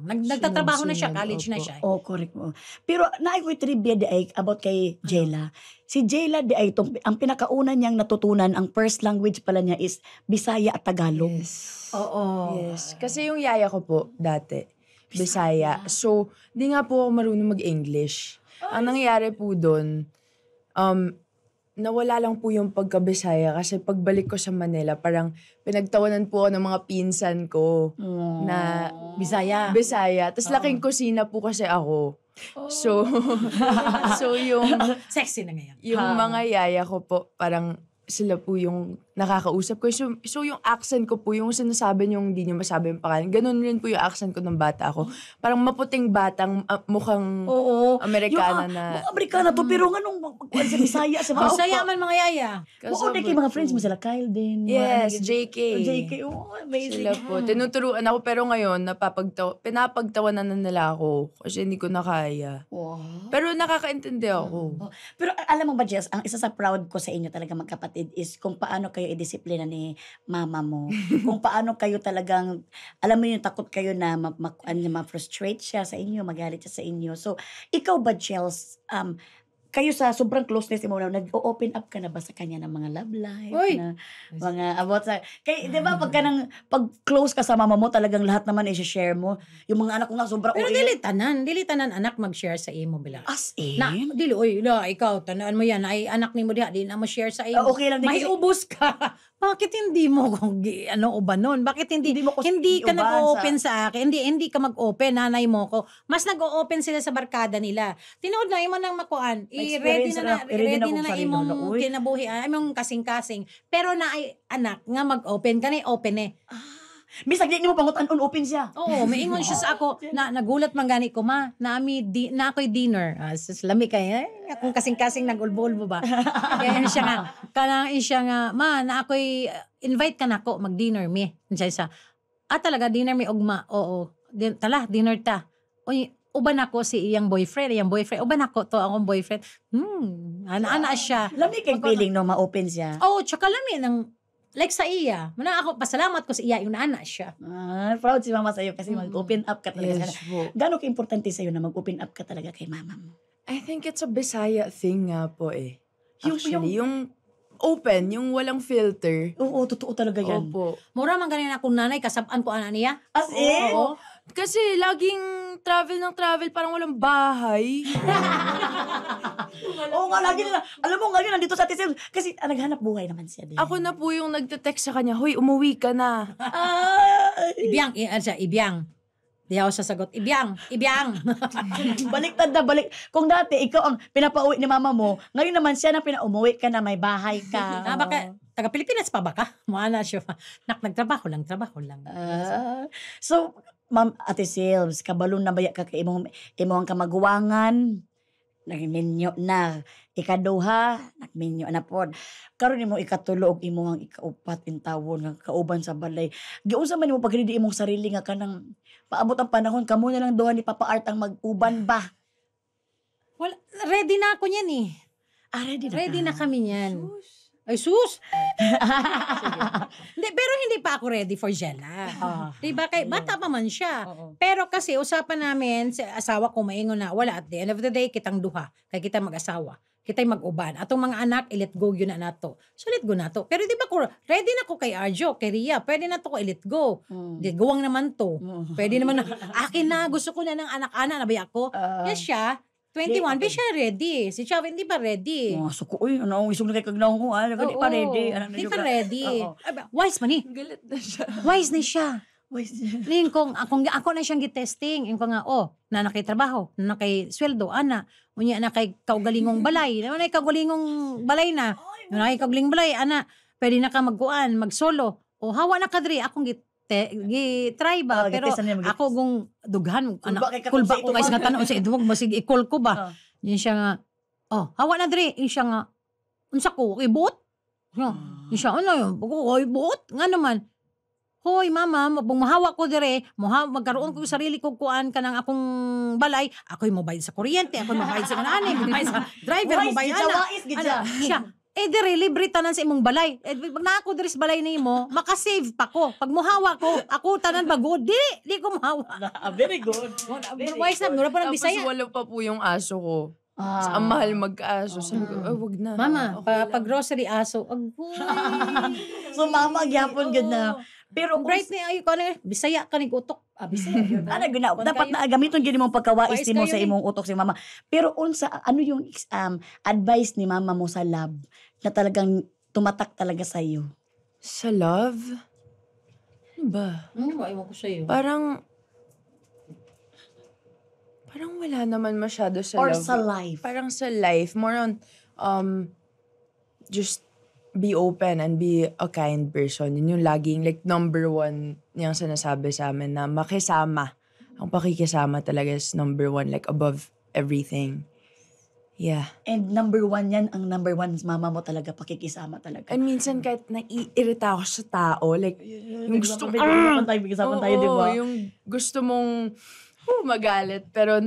nagtatrabaho na siya, Sunod-sunod, college na opo. siya. Oh, correct mo. Pero naay ko'y trivia di ay about kay Jayla. Si Jayla di ay ang pinakauna niyang natutunan, ang first language pala niya is Bisaya at Tagalog. Yes. Oo. Yes. Kasi yung yaya ko po, dati, Bisaya. So, di nga po ako marunong mag-English. Ang nangyayari po doon, nawala lang po yung pagka-Bisaya kasi pagbalik ko sa Manila, parang pinagtawanan po ako ng mga pinsan ko na Bisaya. Bisaya. Tapos laking kusina po kasi ako. So, so yung Sexy na ngayon. mga yaya ko po, parang sila po yung nakakausap ko. So yung accent ko po, yung sinasabi niyong hindi niyo masabi yung pangalan, ganun rin po yung accent ko ng bata ako. Parang maputing batang mukhang Amerikana na. Mga Amerikana to, pero nga nung magkuhan sa Bisaya, sa mga Bisaya man mga yaya. Oo, kay mga friends mo sila, Kyle din. Yes, mga- JK. JK, oh, amazing. Sila po. Tinuturuan ako pero ngayon pinapagtawanan na nila ako kasi hindi ko na kaya. Wow. Pero nakakaintindi ako. Pero alam mo ba, Jess, ang isa sa proud ko sa inyo talaga magkapatid is kung paano kayo i-disiplina ni mama mo. Kung paano kayo talagang, alam mo yung takot kayo na ma-frustrate siya sa inyo, magalit siya sa inyo. So, ikaw ba, Jels, kayo sa sobrang closeness mo na, nag-open up ka na ba sa kanya ng mga love life? Uy! Na, mga about sa... Kay, di ba, pag close ka sa mama mo, talagang lahat naman i-share mo. Yung mga anak ko nga, sobrang... Pero dili tanan anak mag-share sa imo bila. As in? Na, dili, ikaw, tanaan mo yan, ay anak ni mo diha, di na mo share sa imo. Okay lang din May kasi- ubos ka. Bakit hindi mo kung uba nun? Bakit hindi Hindi mo ko hindi ka iuban nag-open sa akin? Hindi ka mag-open, nanay mo ko. Mas nag-open sila sa barkada nila. Tinood na imo nang makuan. I-ready na Ready na kung sarili imong na, uy. kinabuhi, imong kasing-kasing. Pero na ay anak nga mag-open kani open eh. Bisag di mo pangutan on open siya. Oo, maingon siya sa ako na nagulat man gani ko ma, na ako'y dinner. Lami kay akong kasing-kasing nag-ulbo-ulbo ba. Kaya siya nga kanang siya nga ma na ako'y invite ka nako mag-dinner mi. Siya sa talaga dinner mi ugma. Oo. Dinner ta. Uy, uban ako si iyang boyfriend. Uban ako to akong boyfriend. Ana siya. Lami kay feeling no ma-open siya. Oh, tsaka lami ng like sa iya. Muna ako pasalamat ko sa iya yung naana siya. Proud si mama sa'yo kasi mag-open up ka talaga. Yes po. Gano'n ka-importante sa'yo na mag-open up ka talaga kay mama mo? I think it's a Bisaya thing nga po eh. Yung- Actually, yung open, yung walang filter. Oo, totoo talaga yan. Opo. Mura man ganyan akong nanay, kasabaan ko ana niya. As in? Oo. Kasi laging travel ng travel, parang walang bahay. Oo nga, lagi na. Alam mo, ngayon nandito sa Tisel. Kasi naghanap buhay naman siya din. Ako na po yung nagte-text sa kanya, "Hoy, umuwi ka na." Ibiyang, ibiyang. Di ako sasagot, ibiyang. Baliktad na balik. Kung dati, ikaw ang pinapauwi ni mama mo, ngayon naman siya na pinauwi ka na may bahay ka. Baka, taga Pilipinas pa ba ka? Muna siya. Nagtrabaho lang. So, Ma'am Ate Silves, kabalon na baya ka kay imong kamaguwangan, nagminyo na. Ikaduha, nagminyo na pod. Karon imo ikatulo og imong ikaupat in tawon nga kauban sa balay. Giunsa man imo pagready imong sarili nga kanang paabot ang panahon kamo na lang duha ni Papa Art ang mag-uban ba? Well, ready na ako niyan eh. Ready na kami niyan. Ay, sus! Hindi, pero hindi pa ako ready for Jella. Diba? Kay, bata pa man siya. Pero kasi usapan namin, sa asawa ko maingon na, wala at the end of the day, kitang duha. Kay kita mag-asawa. Kita'y mag-uban. Atong mga anak, i-let go yun na nato. So, let go nato. Pero di ba ko, ready na ko kay Arjo, kay Ria. Pwede na to ko i-let go. Di, gawang naman to. Pwede naman na, akin na, gusto ko na ng anak-anak, nabay ako. Yes siya, 21, di siya ready. Si Chava hindi pa ready. Suko, uy, isog na kay kagnaw ko, di pa ready. Hindi pa ready. Wise man eh. Galit na siya. Wise na siya. Ning kung ako na siyang gitesting, yung nga na nakitrabaho, na nakay sweldo, ana, unya na kay kaugalingong balay, na kaugalingong balay na, na kay kaugalingong balay, ana, pwede na ka magkuan, magsolo. O hawa na kadri akong gi-try ba, pero ako kung dughan, kulba ko guys nga tanong sa idwag, masig i-call ko ba. Yun siya nga, hawa na dri, yun siya nga, unsa ko, ibuot? Yun siya, ano yun, ibuot? Nga naman, hoy mama, mahawa ko dire, magkaroon ko sarili ko kuan ka ng akong balay, ako'y mobayad sa kuryente, ako'y mobayad sa kanani, mobayad sa driver, mobayad na. Siya, dire, libre tanan sa imong balay. Pag na ako dire sa balay nimo, makasave pa ko. Pag mohawa ko, ako tanan bagod, di ko mohawa. Very good. Wise na, mura pa ng Bisaya. Tapos wala pa po yung aso ko. Ang mahal mag-aso. Sabi ko, wag na. Mama, Okay lang. pag grocery aso, agoy. So mama, gyapon gud na. Pero Bright ni ayo ko na Bisaya ka ni utok. Bisaya yun. Ana gina Kung dapat kayo- na gamiton gid mong pagkawais Wais nimo kayo sa ni. imong utok si mama. Pero unsa ano yung advice ni mama mo sa love na talagang tumatak talaga sa iyo? Sa love? Ano ba? Ewan ko sa'yo. Parang wala naman masyado sa Or love. sa life? Parang sa life, more on, just be open and be a kind person. Yun yung laging, like, number one niyang sinasabi sa amin na makisama. Ang pakikisama talaga is number one, like, above everything. Yeah. And number one yan, ang number one mama mo talaga, pakikisama talaga. And minsan kahit naiirita ako sa tao, like, yung gusto Bigyan tayo, di ba? yung gusto mong magalit. Pero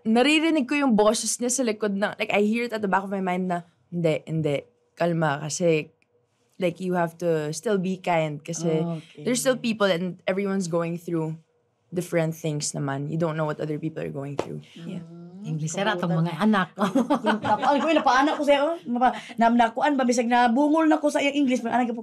naririnig ko yung boses niya sa likod na, like, I hear it at the back of my mind na, hindi, kalma. Kasi, like, you have to still be kind. Kasi, Okay. there's still people and everyone's going through different things naman. You don't know what other people are going through. Yeah. Inglesera tong mga anak. Nakuan ko, napaanak ko sa iyo. Nakuan ba, bisag na bungol na ko sa iyang English. Anak ko.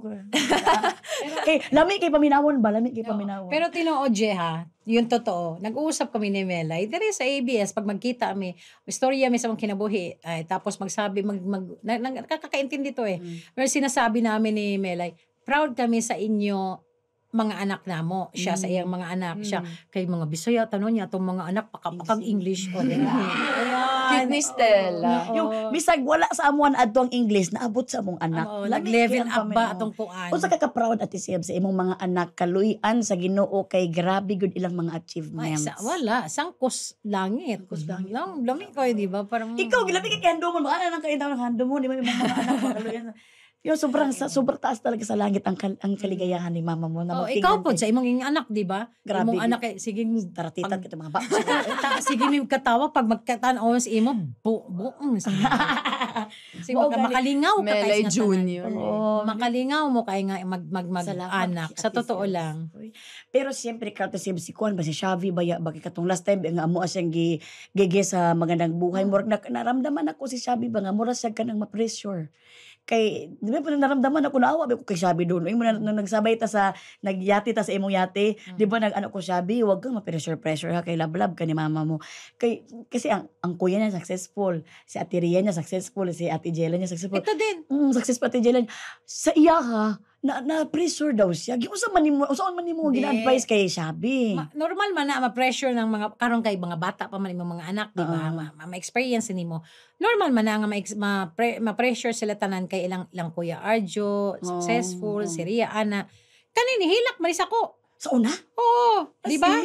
Lami kay paminawon ba? Lami kay paminawon. Pero tinuod, ha, yung totoo, nag-uusap kami ni Melay. Dere sa ABS, pag magkita kami, istorya may sa mga kinabuhi, tapos magsabi, nakakaintindi to Pero sinasabi namin ni Melay, proud kami sa inyo, mga anak namo. Siya sa iyang mga anak. Siya kay mga Bisaya, tanong niya, itong mga anak, pakang English. Cute ni Stella. Yung bisag wala sa amuan adto ang English, naabot sa among anak. Nag-level up ba itong kuan? Unsa ka ka-proud Ate Seb sa imong mga anak kaluyan sa Ginoo kay grabe gud ilang mga achievements. Wala, sangkos langit. Lami ko, di ba? Parang Ikaw gilabi kay handumon, baka nang kaintaw ng handumon, di ba yung mga anak mo kaluyan. Yung sobrang taas talaga sa langit ang kaligayahan ni mama mo na ikaw po sa imong anak, di ba? Grabe. Imong anak sige taratitan kita mga bata. sige mi katawa pag magkatan-aw sa imo buong sige makalingaw ka Melay kay Junior. makalingaw mo kay nga mag-anak sa totoo lang. Pero siyempre kato si Kuan ba si Xavi baya ba katong last time nga amo siyang gige sa magandang buhay murag naramdaman ako si Xavi ba nga mura siya kanang ma-pressure. Kay di ba naramdaman ako naawa ko kay Xavi doon. Ay mo nagsabay ta sa nagyati ta sa imong yate. Di ba nag-ano ko Xavi, wag kang ma-pressure ha kay lablab ka ni mama mo. Kasi ang kuya niya successful, si Ate Ria niya successful, si Ate Jela niya successful. Ito din. Successful Ate Jela. Sa iya ha, na pressure daw siya. Unsa man nimo gina-advise kay Xavi? Normal man na ma-pressure ng mga karon kay mga bata pa man imong mga anak, di ba? Ma-experience nimo. Normal man na nga ma-pressure sila tanan kay ilang kuya Arjo, successful, si Ria Ana. Kanini hilak man ako. Sa una? Oo, di ba?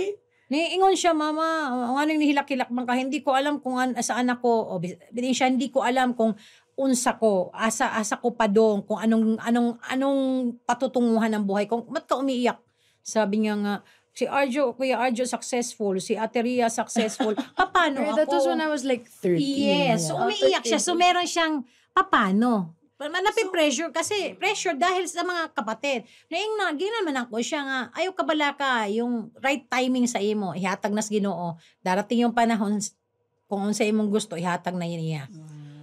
Niingon siya, mama, anong nihilak-hilak man ka, hindi ko alam kung sa anak ko, binin siya, hindi ko alam kung unsa ko, asa ko pa doon, kung anong patutunguhan ng buhay ko. Ba't ka umiiyak? Sabi niya nga, si Kuya Arjo successful, si Ate Ria successful, paano ako? That was when I was like 13. Yes, so umiiyak siya, so meron siyang, paano? Napi-pressure kasi pressure dahil sa mga kapatid. Ginaman ako siya nga, ayaw kabala ka, yung right timing sa imo, ihatag nas Ginoo. Darating yung panahon, kung sa imong gusto, ihatag na yun niya.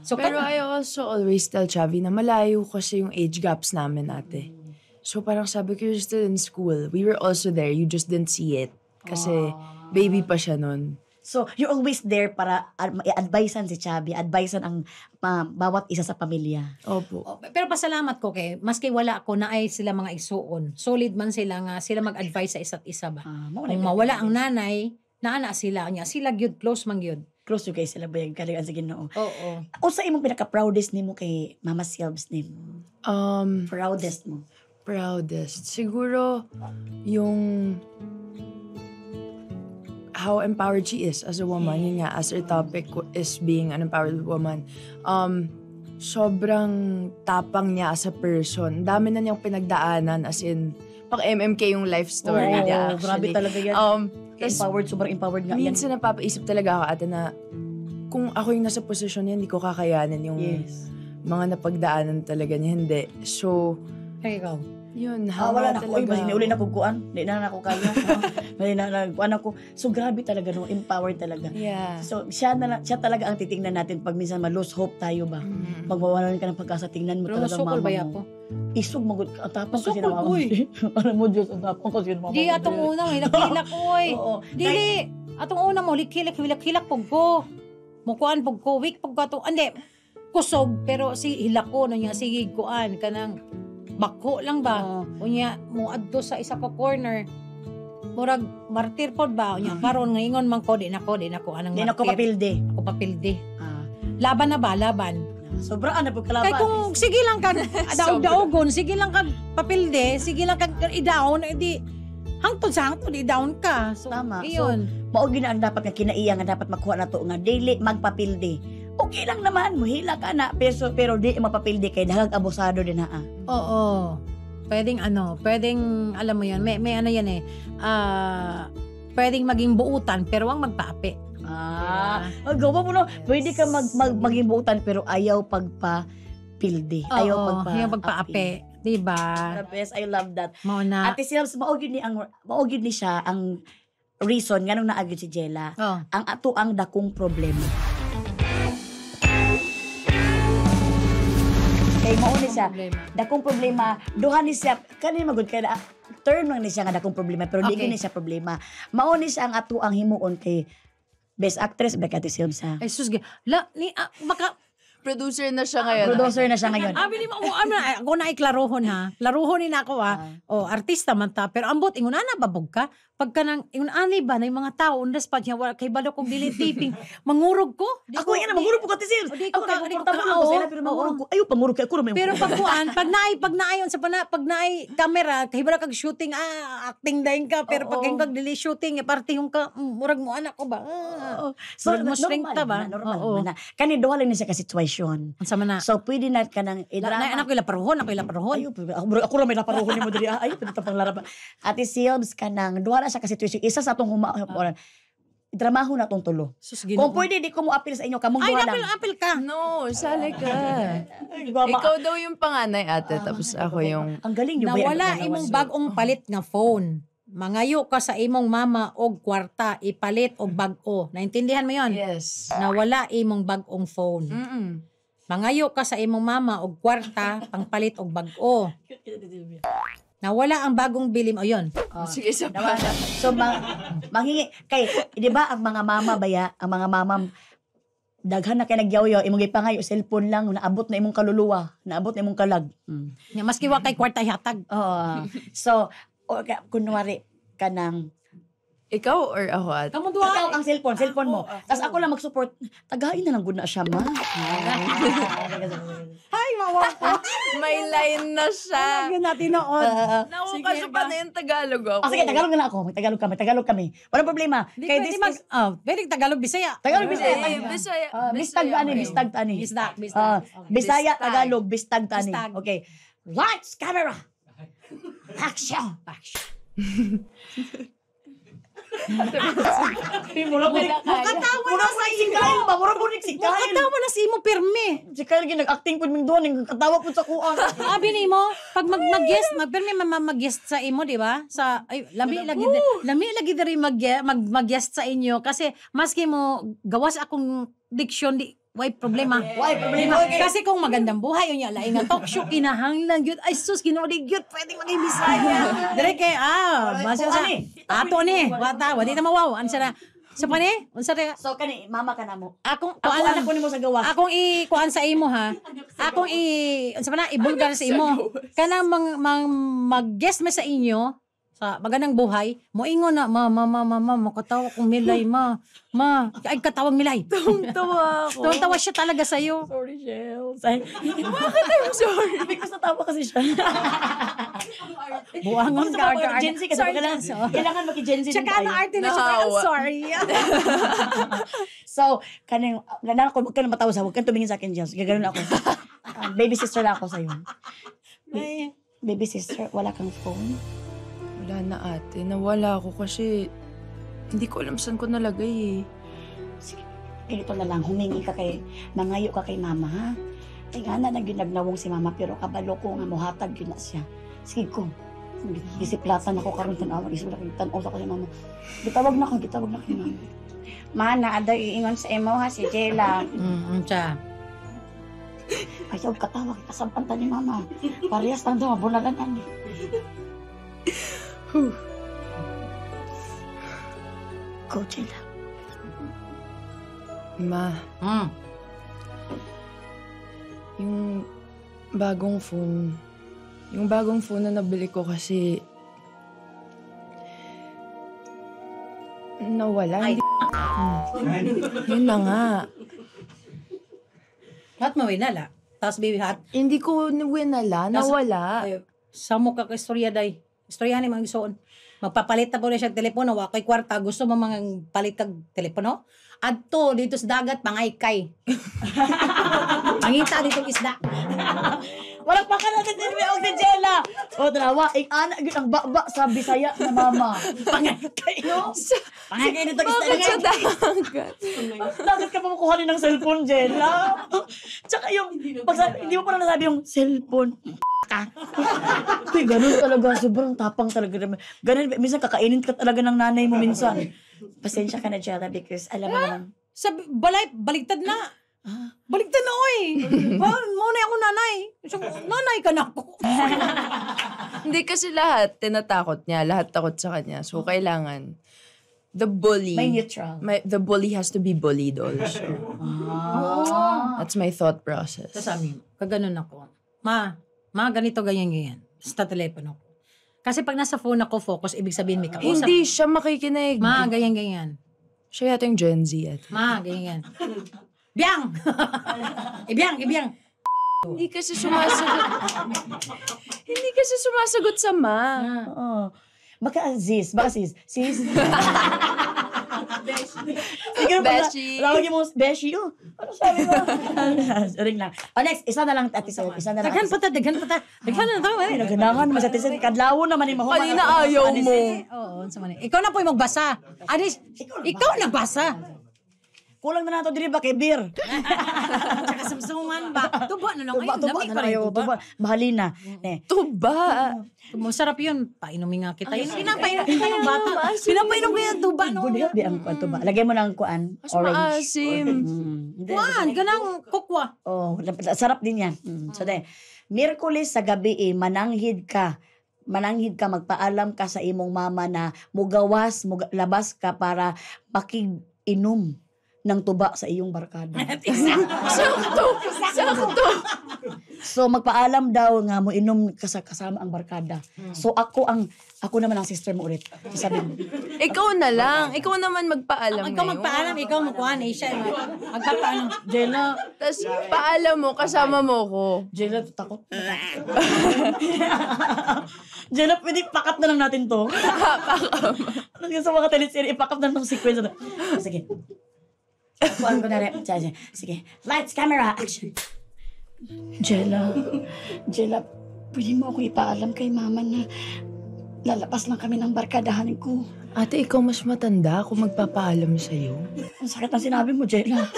So, pero I also always tell Xavi na malayo kasi yung age gaps namin ate. So parang sabi ko, you're still in school. We were also there, you just didn't see it. Kasi baby pa siya nun. So, you're always there para i-advisean si Xavi, advisean ang bawat isa sa pamilya. Opo. Pero pasalamat ko kay, maski wala ako na ay sila mga isuon. Solid man sila nga, sila mag-advise sa isa't isa ba. Kung mawala ang nanay, naana sila niya. Sila gyud close man gyud. Close yung kayo sila ba yung kaligan sa Ginoo? Oo. O sa imong pinaka-proudest nimo kay Mama Silves nimo? Proudest mo? Proudest. Siguro, yung how empowered she is as a woman. Yun nga, as her topic is being an empowered woman. Sobrang tapang niya as a person. Dami na niyang pinagdaanan as in, pang MMK yung life story niya. Grabe talaga yan. Empowered, sobrang empowered nga yan. Minsan napapaisip talaga ako ate na kung ako yung nasa posisyon niya, hindi ko kakayanin yung mga napagdaanan talaga niya. Hindi. So, ikaw. yun, wala na talaga. ko. Uy, uli na kukuan. Hindi na ako kaya. Hindi na nagkuan ako. So, grabe talaga, no? Empowered talaga. Yeah. So, siya talaga ang titingnan natin pag minsan ma-lose hope tayo ba? Pag mawalan ka ng pagkasa, tingnan mo Pero talaga masukol mama ba mo. ako? Isog magud ka tapos Isog kasi na ko, uy. Alam mo Diyos, ang tapos kasi na Di atong unang hilak-hilak oy. Oo. Dili, atong una mo hilak-hilak pug ko. Mukuan pug ko, weak pug ka to. Ande, kusog pero si hilak ko na niya sige kuan kanang bako lang ba. Unya mo adto sa isa ka corner. Murag martir pod ba unya karon nga ingon man ko di nako anang Di na ko martir. papilde. Ako papilde. Ah. Laban na ba? Laban. Sobraan na pagkalaban. Kay kung sige lang kag daog-daogon, sige lang kag papilde, sige lang kag i-down, edi hangtod sa hangtod i-down ka. So, Tama. iyon. Mao gina ang dapat nga kinaiya nga dapat makuha na to nga daily magpapilde. Okay lang naman, muhila ka na pero di mapapilde kay dahag abusado din ha. Oo. Pwedeng alam mo yan, may ano yan eh, pwedeng maging buutan pero ang magpaapi. Gawa mo no, pwede ka maging buutan pero ayaw pagpapilde. Ayaw pagpaapi. Diba? The best, I love that. Mao na. Ate Silves, maugid ni siya ang reason nganong naagid si Jella. Oh. Ang ato ang dakong problema. Kay mao ni siya, dakong problema, duha ni siya, kanina magud kay term lang ni siya nga dakong problema pero di Okay. ni siya problema. Mao ni siya ang ato ang himuon kay Best Actress ba Ate Silves ha? Ay sus, baka Producer na siya ngayon. Producer na siya ngayon. Bili mo, ako na iklarohon ha. Klarohon ni na ako ha. Artista man ta. Pero ambot, ingon ana babog ka. Pagka nang, ingon ani ba, na yung mga tao, undas pa niya, kay balo kong dili taping, mangurog ko. Ako yan na, mangurog po ka, Ate Silves. Di ko Ako ka- na, di ko komportable ka- ako sila, oo. pero mangurog ko. Ayaw, pangurog ka. Ako naman yung Pero pagkuan, pag naayon sa pag naay camera, kahibala kag shooting, acting dahin ka. Pero pag kag dili shooting, parte yung ka, murag mo anak ko ba? So, Murag mo strength ta ba? Normal Oo. naman na. Kani, duha lang niya sa kasitwasyon. Ang sama na. So, pwede na ka nang idrama. Anak ko ilaparuhon, Ayaw, ako rin may naparuhon ni mo diri. Ayaw, pwede tapang larap. Ate Silves ka nang, duha na sa kasitwasyon. Isa sa atong dramaho na tong tulo. Sus, Kung pwede, di ko mo appeal sa inyo. Kamong Ay, duha lang. apil ka. No, sali ka. Ikaw Ikaw daw yung panganay ate, tapos ako yung... ang galing nyo. Nawala imong bagong palit nga phone. Mangayo ka sa imong mama og kwarta, ipalit og bag-o. Naintindihan mo yon? Yes. Nawala imong bagong phone. Mm-mm. Mangayo ka sa imong mama og kwarta, pangpalit og bag-o. Nawala ang bagong bilim. O yun. Sige, sa Nawala. So, manghingi. Kay, di ba, ang mga mama baya, ang mga mama, daghan na kay nagyaw-yaw, imong ipangayo, cellphone lang, naabot na imong kaluluwa, naabot na imong kalag. Nga, maski wa kay kwarta hatag. Oo. So, kunwari ka ng, Ikaw or ako ate? Kamu ikaw ang cellphone mo. Tapos ako lang mag-support, tagain na lang gud na siya, ma. Ay, mawa ko. May line na siya. Lagyan natin noon. Nakukasya pa na yung Tagalog ako. Sige, Tagalog na lang ako. Tagalog kami. Walang problema. Di Kay pwede this mag... is, Pwede Tagalog, Bisaya. Tagalog, Bisaya. Bisaya. Bistag tani, bistag tani. Bisdag. Bisaya, Bistag. Tagalog, bistag tani. Bistag. Okay. Lights, camera. Action. Mukatawa na sa imo. Mukatawa na sa imo, pirmi. Si Kyle nag-acting po ming doon, katawa po sa kuan. Abi ni mo, pag mag-guest, magpirmi mag-guest sa imo, di ba? Sa ay lami lagi diri mag-guest sa inyo kasi maski mo gawas akong diksyon di why problema. Why problema? Okay. Kasi kung magandang buhay unya lain nga talk show kinahanglan gyud ay sus ginulig gyud pwedeng maging Bisaya. Dire kay basa sa ato ni bata wadi ta mawaw ansa na sa pani unsa ra So kani mama ka na mo. akong Ako kuan anak ko nimo sa gawas. akong kuan sa imo ha. Akong unsa man na ibulgar sa imo. Kanang mag-guest me sa inyo sa magandang buhay, moingon na makatawa kong Milay ay katawang Milay. Tawa ako. Tawa siya talaga sa iyo. Sorry, Shells. Bakit I'm sorry? Because natawa kasi siya. Buangon Gusto ka ko Gen Z kasi kailangan maki-Gen Z din Tsaka ano tayo. arte na siya, I'm Nahawa. sorry. So, kaning ganahan ko wag ka na matawa sa wag kang tumingin sa akin, Jels. Gaganoon ako. Baby sister lang ako sa iyo. Baby sister, wala kang phone. Wala na ate. Nawala ako kasi hindi ko alam saan ko nalagay eh. Sige, ganito na lang, humingi ka kay, mangayo ka kay mama, ha? Ay nga na, nagnawong si mama, pero kabalo ko nga muhatag yun na siya. Sige ko, gisiplatan ako karon tanawa, gisula kay tanaw sa ko si mama. Gitawag na kay mama. Ma, naada iingon sa imo ha, si Jella. Siya. Ayaw katawa kita sa panta ni mama. Parehas lang daw, bunalanan. Go, Jela. Ma, yung bagong phone na nabili ko kasi nawala. Ay, Yun na nga. Lahat mawinala. Tapos baby hat. Hindi ko winala, nawala. Sa mo ka istorya day. Istorya ni mga isuon. Magpapalit na po na siya telepono. Wakay kwarta. Gusto mo mga palit kag telepono? Adto dito sa dagat pangaykay. Pangita dito isda. Walang pa ka natin din may ni Jela. O, dalawa, anak yun ang baba sa Bisaya na mama. Pangakay, no? Pangakay nito Bakit sa dagat? Dagat ka pa makuha ng cellphone, Jela. Tsaka yung, hindi mo pa na nasabi yung cellphone. Ka. Uy, ganun talaga. Sobrang tapang talaga. Ganun, minsan kakainin ka talaga ng nanay mo minsan. Pasensya ka na, Jela, because alam mo naman. Sa balay, baligtad na. Baligtad na, oy. Mauna ako nanay. So, nanay ka na ako. Hindi kasi lahat tinatakot niya. Lahat takot sa kanya. So, kailangan the bully. May neutral. The bully has to be bullied also. That's my thought process. Tapos amin, kaganon ako. Ma, ganito, ganyan. Sa telepono ko. Kasi pag nasa phone ako, focus, ibig sabihin may kausap. Hindi siya makikinig. Ma, ganyan. Siya yata yung Gen Z at. Ma, ganyan. Biyang! Ibiyang! Hindi kasi sumasagot sa ma. Oo. Baka sis. Sis. Siguro Beshi. Lawagin mo, Beshi. Oh, ano sabi mo? Ring lang. Next, isa na lang, Ate Sel. Daghan pa ta. Daghan na to. Ay, naganahan naman sa Ate Sel. Kadlawo naman yung mahuman. Kanina ayaw mo. Oo, sa man. Ikaw na po yung magbasa. Anis, ikaw nagbasa. Kulang na nato diri ba kay beer? Tsaka samsuman ba? Tuba na lang kayo. Tuba Lamig na pa rin kayo. tuba. Mahalina. Tuba. Masarap yun. Painumin nga kita. Yun, pinapainom kita yung bata. Pinapainom ko yung tuba. No? Good health di ang kuan tuba. Lagay mo ng kuan, Mas orange. maasim. Kuan, ganang kukwa. Oh, sarap din yan. So, Miyerkules sa gabi mananghid ka magpaalam ka sa imong mama na labas ka para makig-inom ng tuba sa iyong barkada. Sakto. So magpaalam daw nga mo inom kasama ang barkada. So ako naman ang sister mo ulit. Sabi mo. Ikaw na lang. Ikaw naman magpaalam Ikaw magpaalam, ikaw magkuhan. Siya, magpapaalam. Jela, Tapos paalam mo, kasama mo ko. Jela, takot. Jela, pwede pakat na lang natin to. Sa mga teleserye, ipakat na lang tong sequence. Sige. Kuhaan ko na rin. Sige. Lights, camera, action. Jela, pwede mo ako ipaalam kay mama na lalabas lang kami ng barkadahan ko. Ate, ikaw mas matanda ako magpapaalam sa'yo. Ang sakit ang sinabi mo, Jela.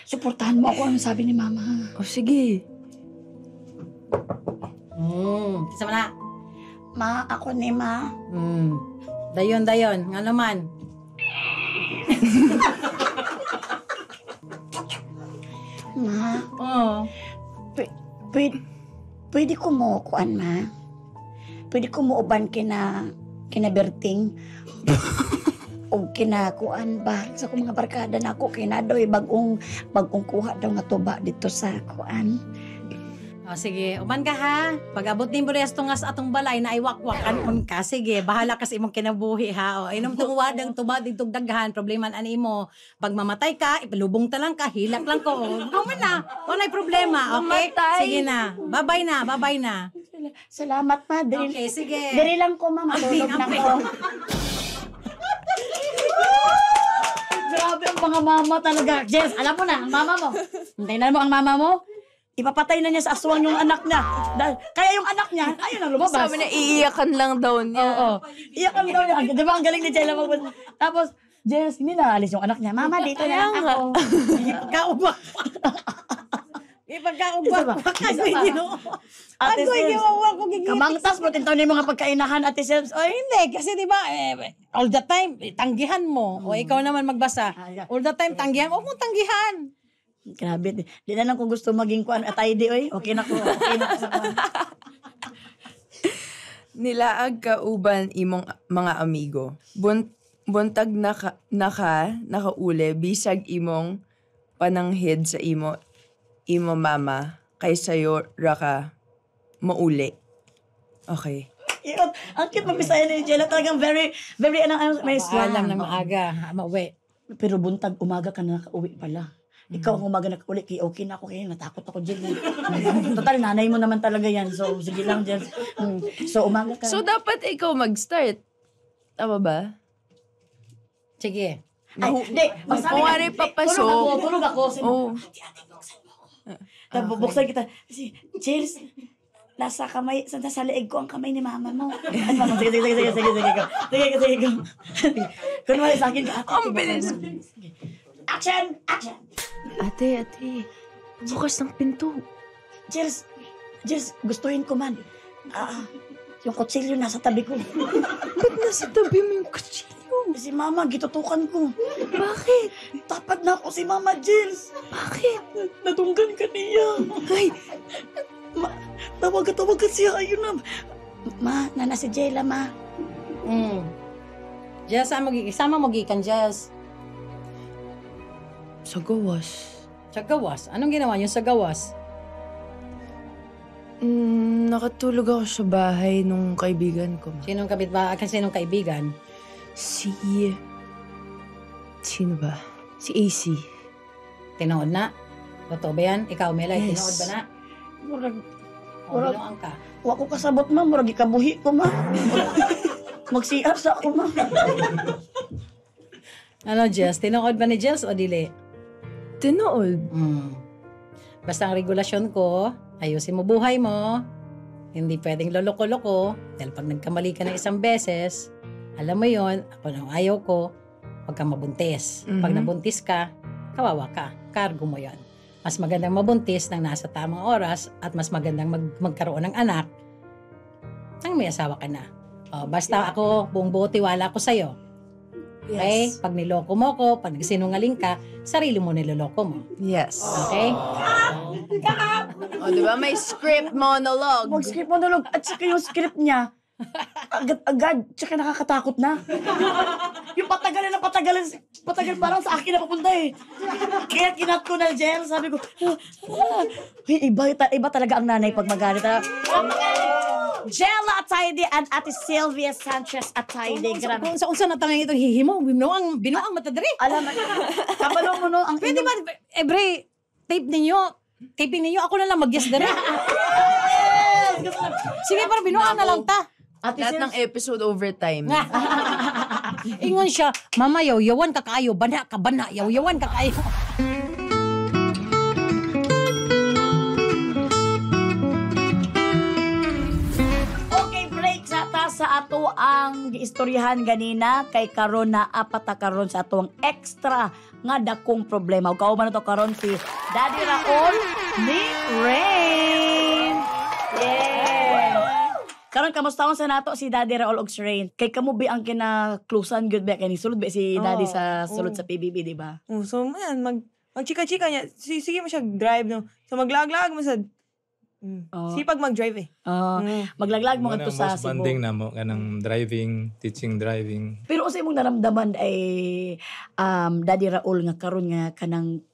Suportahan mo ako ang sabi ni mama. O sige. Isa mo na. Ma, ako ni ma. Dayon. Nga naman. Ma, Oo. pwede ko mo kuan, ma. Pwede ko mo uban kinaberting. O kinakuan ba sa kong mga barkada na ako kinadoy bagong kuha daw nga tuba dito sa kuan. O sige, uman ka ha. Pag abot din mo rin atong balay na iwakwak on ka. Sige, bahala ka sa imong kinabuhi ha. O, inom tungwad ang tubad itong daghan. Problema ani mo. Pag mamatay ka, ipalubong ta lang ka, hilak lang ko. Guman na. Wala'y problema, okay? Mamatay. Sige na. Babay na. Salamat, ma. Okay, sige. Diri lang ko, ma. Matulog na Amping. ko. Grabe ang mga mama talaga. Jess, alam mo na, ang mama mo. Hintayin mo ang mama mo. Ipapatay na niya sa aswang yung anak niya. Kaya yung anak niya, ayun ang lumabas. Sabi na iiyakan lang daw niya. Oo. Iyakan daw niya. Di ba ang galing ni Jella magbus. Tapos, Jess, hindi naalis yung anak niya. Mama, dito na lang ako. Ipagkaubak. Isa pa. Ate Sels, kamangtas mo, tintaw niyo mga pagkainahan, Ate Sels. Ay, hindi. Kasi di ba, all the time, tanggihan mo. O ikaw naman magbasa. All the time, tanggihan. Huwag mong tanggihan. Grabe. Di na lang ko gusto maging kuan at ID oy. Okay na ko. Okay na ko sa kuan. Nilaag ka uban imong mga amigo. Buntag nakaule bisag imong pananghid sa imo mama kay sayo ra ka mauli. Okay. Yun, ang cute mag-Bisaya ni Jella. Talagang very, very, may slang. Alam ng maaga, mauwi. Pero buntag, umaga ka na nakauwi pala. Ikaw ang umaga nakauwi, kaya okay na ako, kaya natakot ako dyan. Total, nanay mo naman talaga yan. So, sige lang dyan. So, umaga ka. So, dapat ikaw mag-start. Tama ba? Sige. Ay, hindi. Kung wari papasok. Tulog ako. Oh. Ate, buksan mo ako. Tapos buksan kita. Si Chels, nasa kamay, sa leeg ko ang kamay ni mama mo. Ano, mama, sige. Sige. Kunwari sa akin, ate, Ang bilis. Sige. Action! Ate. Bukas ng pinto. Chels, gustuhin ko man. Yung kutsilyo nasa tabi ko. Ba't nasa tabi mo yung kutsilyo? Si mama, gitutukan ko. Bakit? Tapad na ako si mama, Chels. Bakit? Natunggan ka niya. Ay, Tawag ka siya. Ayun na. Ma, nana si Jella, ma. Jess, sama mo gikan, Jess. sa gawas. Sa gawas? Anong ginawa niyo sa gawas? Nakatulog ako sa bahay nung kaibigan ko. Sinong sinong kaibigan? Sino ba? Si AC. Tinood na? Totoo ba yan? Ikaw, Melay, Yes. tinood ba na? Murag, Binuang ka. wa ko kasabot, ma. Murag ikabuhi ko, ma. Mag-CR sa ako, ma. Ano, Jess? Tinood ba ni Jess o dili? Tinood. Basta ang regulasyon ko, ayusin mo buhay mo. Hindi pwedeng loloko-loko. Dahil pag nagkamali ka ng isang beses, alam mo yon, ako nang ayaw ko, huwag kang mabuntis. Pag nabuntis ka, kawawa ka. Cargo mo yon. Mas magandang mabuntis nang nasa tamang oras at mas magandang magkaroon ng anak nang may asawa ka na. O, basta ako, buong buo tiwala ko sa'yo. Okay? Pag niloko mo ko, pag nagsinungaling ka, sarili mo niloloko mo. Yes. Okay? O, di ba? May script monologue. Mag-script monologue. At saka yung script niya, agad, tsaka nakakatakot na. Yung patagal parang sa akin na papunta eh. Kaya kinat ko na Jel, sabi ko, iba talaga ang nanay pag magalit. Jella Atayde and Ate Sylvia Sanchez Atayde. Grabe. Kung sa natangay itong hihimo, binuang matadari. Alam mo, kabalo mo no, ang Pwede ba, every taping ninyo, ako na lang mag-guess dara. Sige, para binuang na lang ta. Ate Lahat ng episode overtime. Ingon siya, mama, yaw-yawan ka kayo, bana, yaw-yawan ka kayo. Okay, break sa ato ang giistoryahan ganina kay karon na apat na karon sa ato ang extra nga dakong problema. Ug kauban na to karon si Daddy Raul ni Rain. Yeah. Karon kamustahon sa nato si Daddy Raul og si Rain. Kay kamo bi ang kina-closean good ba kay ni sulod ba si Daddy sa sulod sa PBB, di ba? So man, magchika-chika niya. Sige mo siya drive, no? So maglag-lag mo sa... Sipag mag-drive eh. Maglaglag mo ngadto sa most Cebu. banding na mo kanang driving, teaching driving. Pero sa imong naramdaman ay Daddy Raul nga karon nga kanang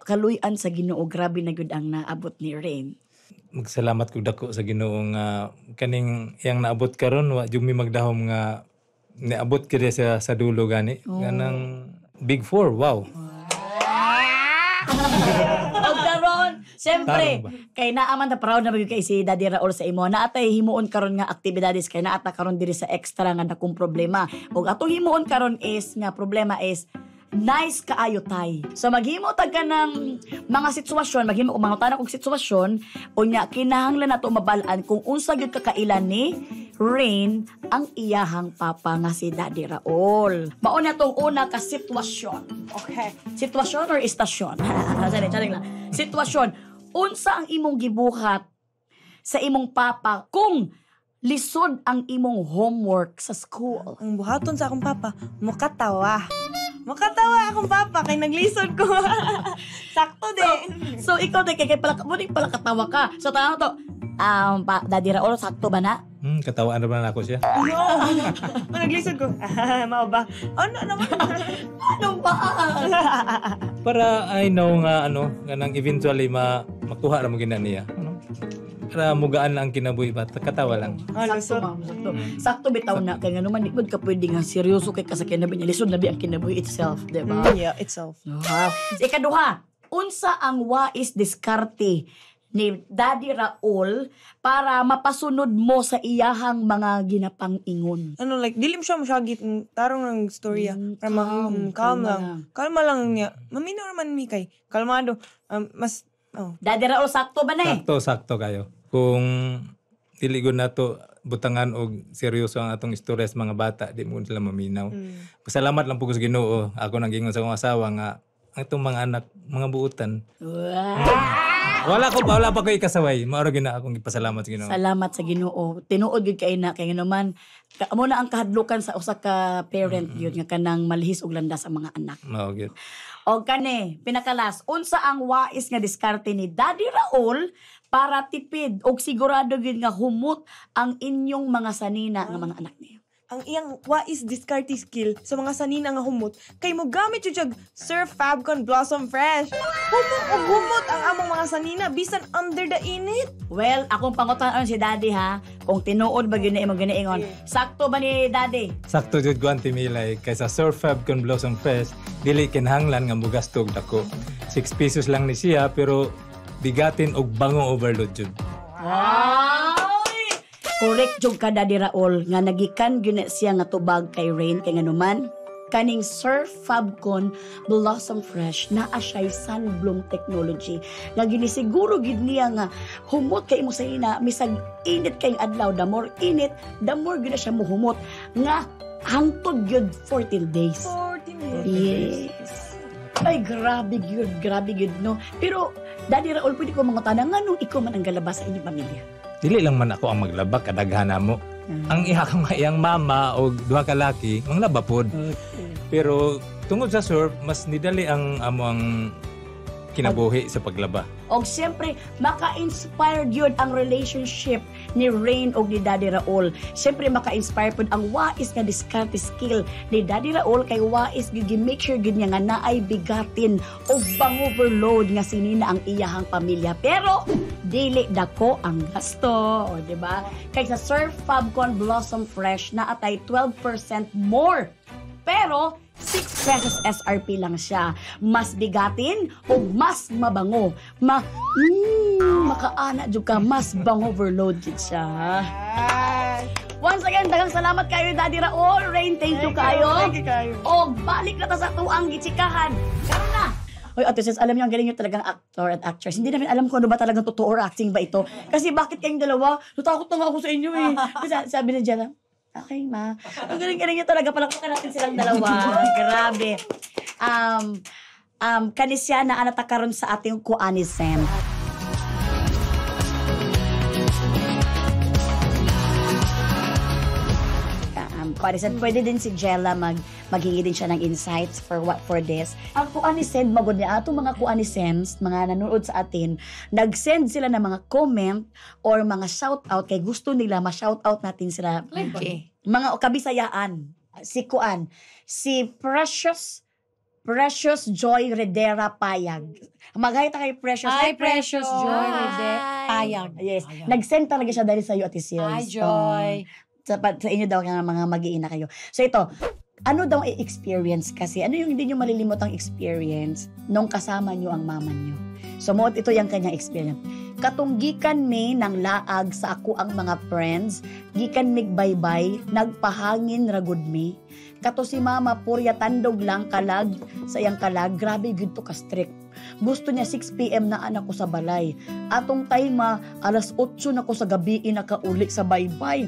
kaluy-an sa Ginoo, grabe na gyud ang naabot ni Rain. Magsalamat kog dako sa Ginoo nga kaning iyang naabot karon wa jud mi magdahom nga niabot kiri sa dulo gani. Kanang Big 4, wow. Og karon, siyempre, Tarong ba? kay naaman na proud na bagay kay si Daddy Raul sa imo. Naatay himuon karon nga aktibidades kay naata karon diri sa extra nga dakong problema. Og atong himuon karon is nga problema is nice kaayo tay. So maghimo tag ka ng mga sitwasyon, maghimo og mga tanang og sitwasyon unya kinahanglan nato mabalaan kung unsa gyud kakailan ni Rain ang iyahang papa nga si Daddy Raul. Mao na tong una ka sitwasyon. Okay. Sitwasyon or istasyon? Sorry lang. Sitwasyon. Unsa ang imong gibuhat sa imong papa kung lisod ang imong homework sa school? Ang buhaton sa akong papa, mukatawa. Mukatawa akong papa kay naglisod ko. Sakto din. So, ikaw din, kaya pala katawa ka. So, tanong to, Daddy Raul, sakto ba na? Katawaan naman ako siya. Naglisod ko. Mao ba? Ano naman? Ano ba? Para I know nga ganang eventually makuha ra mo gina niya. Para mugaan lang ang kinabuhi ba? Katawa lang. Sakto, ma'am. Sakto. Sakto bitaw na. Kaya nga naman, ikod ka pwede nga seryoso kay ka sa kinabuhi niya. Lisod na ang kinabuhi itself, di ba? Yeah, itself. Wow. Ikaduha, unsa ang wais diskarte ni Daddy Raul para mapasunod mo sa iyahang mga ginapang-ingon? Ano, like, dilim siya masyagit. Tarong ng storya. Para calm lang. Kalma lang niya. Maminaw naman mi kay. Kalmado. Daddy Raul, sakto ba na eh? Sakto kayo. Kung tiligon na to butangan og seryoso ang atong istorya sa mga bata, di mo sila maminaw. Pasalamat lang po ko sa Ginoo. Ako nang gingon sa akong asawa nga ang itong mga anak, mga buutan. Wala pa ko ikasaway. Mauro gina akong ipasalamat sa Ginoo. Salamat sa Ginoo. Tinuod gyud kay na kay naman amo na ang kahadlukan sa usa ka parent gyud nga kanang malihis og landas sa mga anak. Mao gyud. O kani, pinakalas, unsa ang wais nga diskarte ni Daddy Raul para tipid og sigurado gyud nga humot ang inyong mga sanina nga mga anak niyo? Ang iyang wais discarte skill sa mga sanina nga humot kay mo gamit yung Sir Fabcon Blossom Fresh. Humot ang among mga sanina bisan under the init. Well, akong pangutan si Daddy ha, kung tinuod ba gyud na imong ginaingon. Sakto ba ni Daddy? Sakto jud ko anti Milay kaysa Sir Fabcon Blossom Fresh dili kinahanglan nga mugastog dako. 6 pesos lang ni siya pero bigatin og bango overload jud. Ay! Correct jud ka Daddy Raul nga nagikan gyud na siya nga tubag kay Rain kay nganuman kaning Sir Fabcon Blossom Fresh naa siya sunbloom technology nga ginisiguro gid niya nga humot kay imo sa ina misag init kay adlaw the more init the more gyud na siya mohumot nga hangtod gyud 14 days. 14 days. Yes. Ay, grabe gyud no. Pero Daddy Raul, pwede ko mangutana nga nung ikaw man ang galabas sa inyong pamilya. Dili lang man ako ang maglaba kadaghana mo. Ang iyang mama o duha ka laki manglaba pod. Pero tungod sa surf mas nidali ang among kinabuhi sa paglaba. Og siyempre, maka-inspire yun ang relationship ni Rain og ni Daddy Raul. Siyempre, maka-inspire po ang wais nga diskarte skill ni Daddy Raul kay wais gi-make sure gid niya nga naay bigatin o bang overload nga sinina ang iyahang pamilya. Pero, dili dako ang gasto. O, diba? Kay sa Sir Fabcon Blossom Fresh na atay 12% more. Pero, 6 pesos SRP lang siya. Mas bigatin o mas mabango. Makaana jud ka, mas bango overload jud siya. Once again, daghang salamat kayo Daddy Raul. Rain, thank you kayo. Thank you kayo. O balik na ta sa tuang gitsikahan. Karon na. Oy, Ate Sis, alam niyo ang galing niyo talagang actor at actress. Hindi namin alam kung ano ba talagang totoo or acting ba ito. Kasi bakit kayong dalawa? Natakot na nga ako sa inyo eh. Kasi sabi ni Jella, okay, ma. Ang galing-galing niya talaga. Palakpakan natin silang dalawa. Grabe. Kanisya na anata karon sa ating kuanisen. Kuanisen, pwede din si Jella maghingi din siya ng insights for this. Ang kuanisen, magod niya atong mga kuanisens, mga nanonood sa atin, nag-send sila ng mga comment or mga shoutout kay gusto nila ma-shoutout natin sila. Okay. Mga kabisayaan. Si Precious Joy Redera Payag. Magahita kay Precious. Hi, Precious Joy. Payag. Yes. Nag-send talaga siya dahil sa iyo, Ate Sils. Hi, Joy. Sa inyo daw nga mga mag-iina kayo. So ito, ano daw i-experience kasi? Ano yung hindi nyo malilimutang experience nung kasama nyo ang mama nyo? So ito yung kanyang experience. Katunggikan mi ng laag sa ako ang mga friends, gikan mig baybay, nagpahangin ragud mi. Kato si mama purya tandog lang kalag sa iyang kalag, grabe gud to ka strict. Gusto niya 6 PM na anak ko sa balay. Atong time 8:00 na ko sa gabi nakauli sa baybay.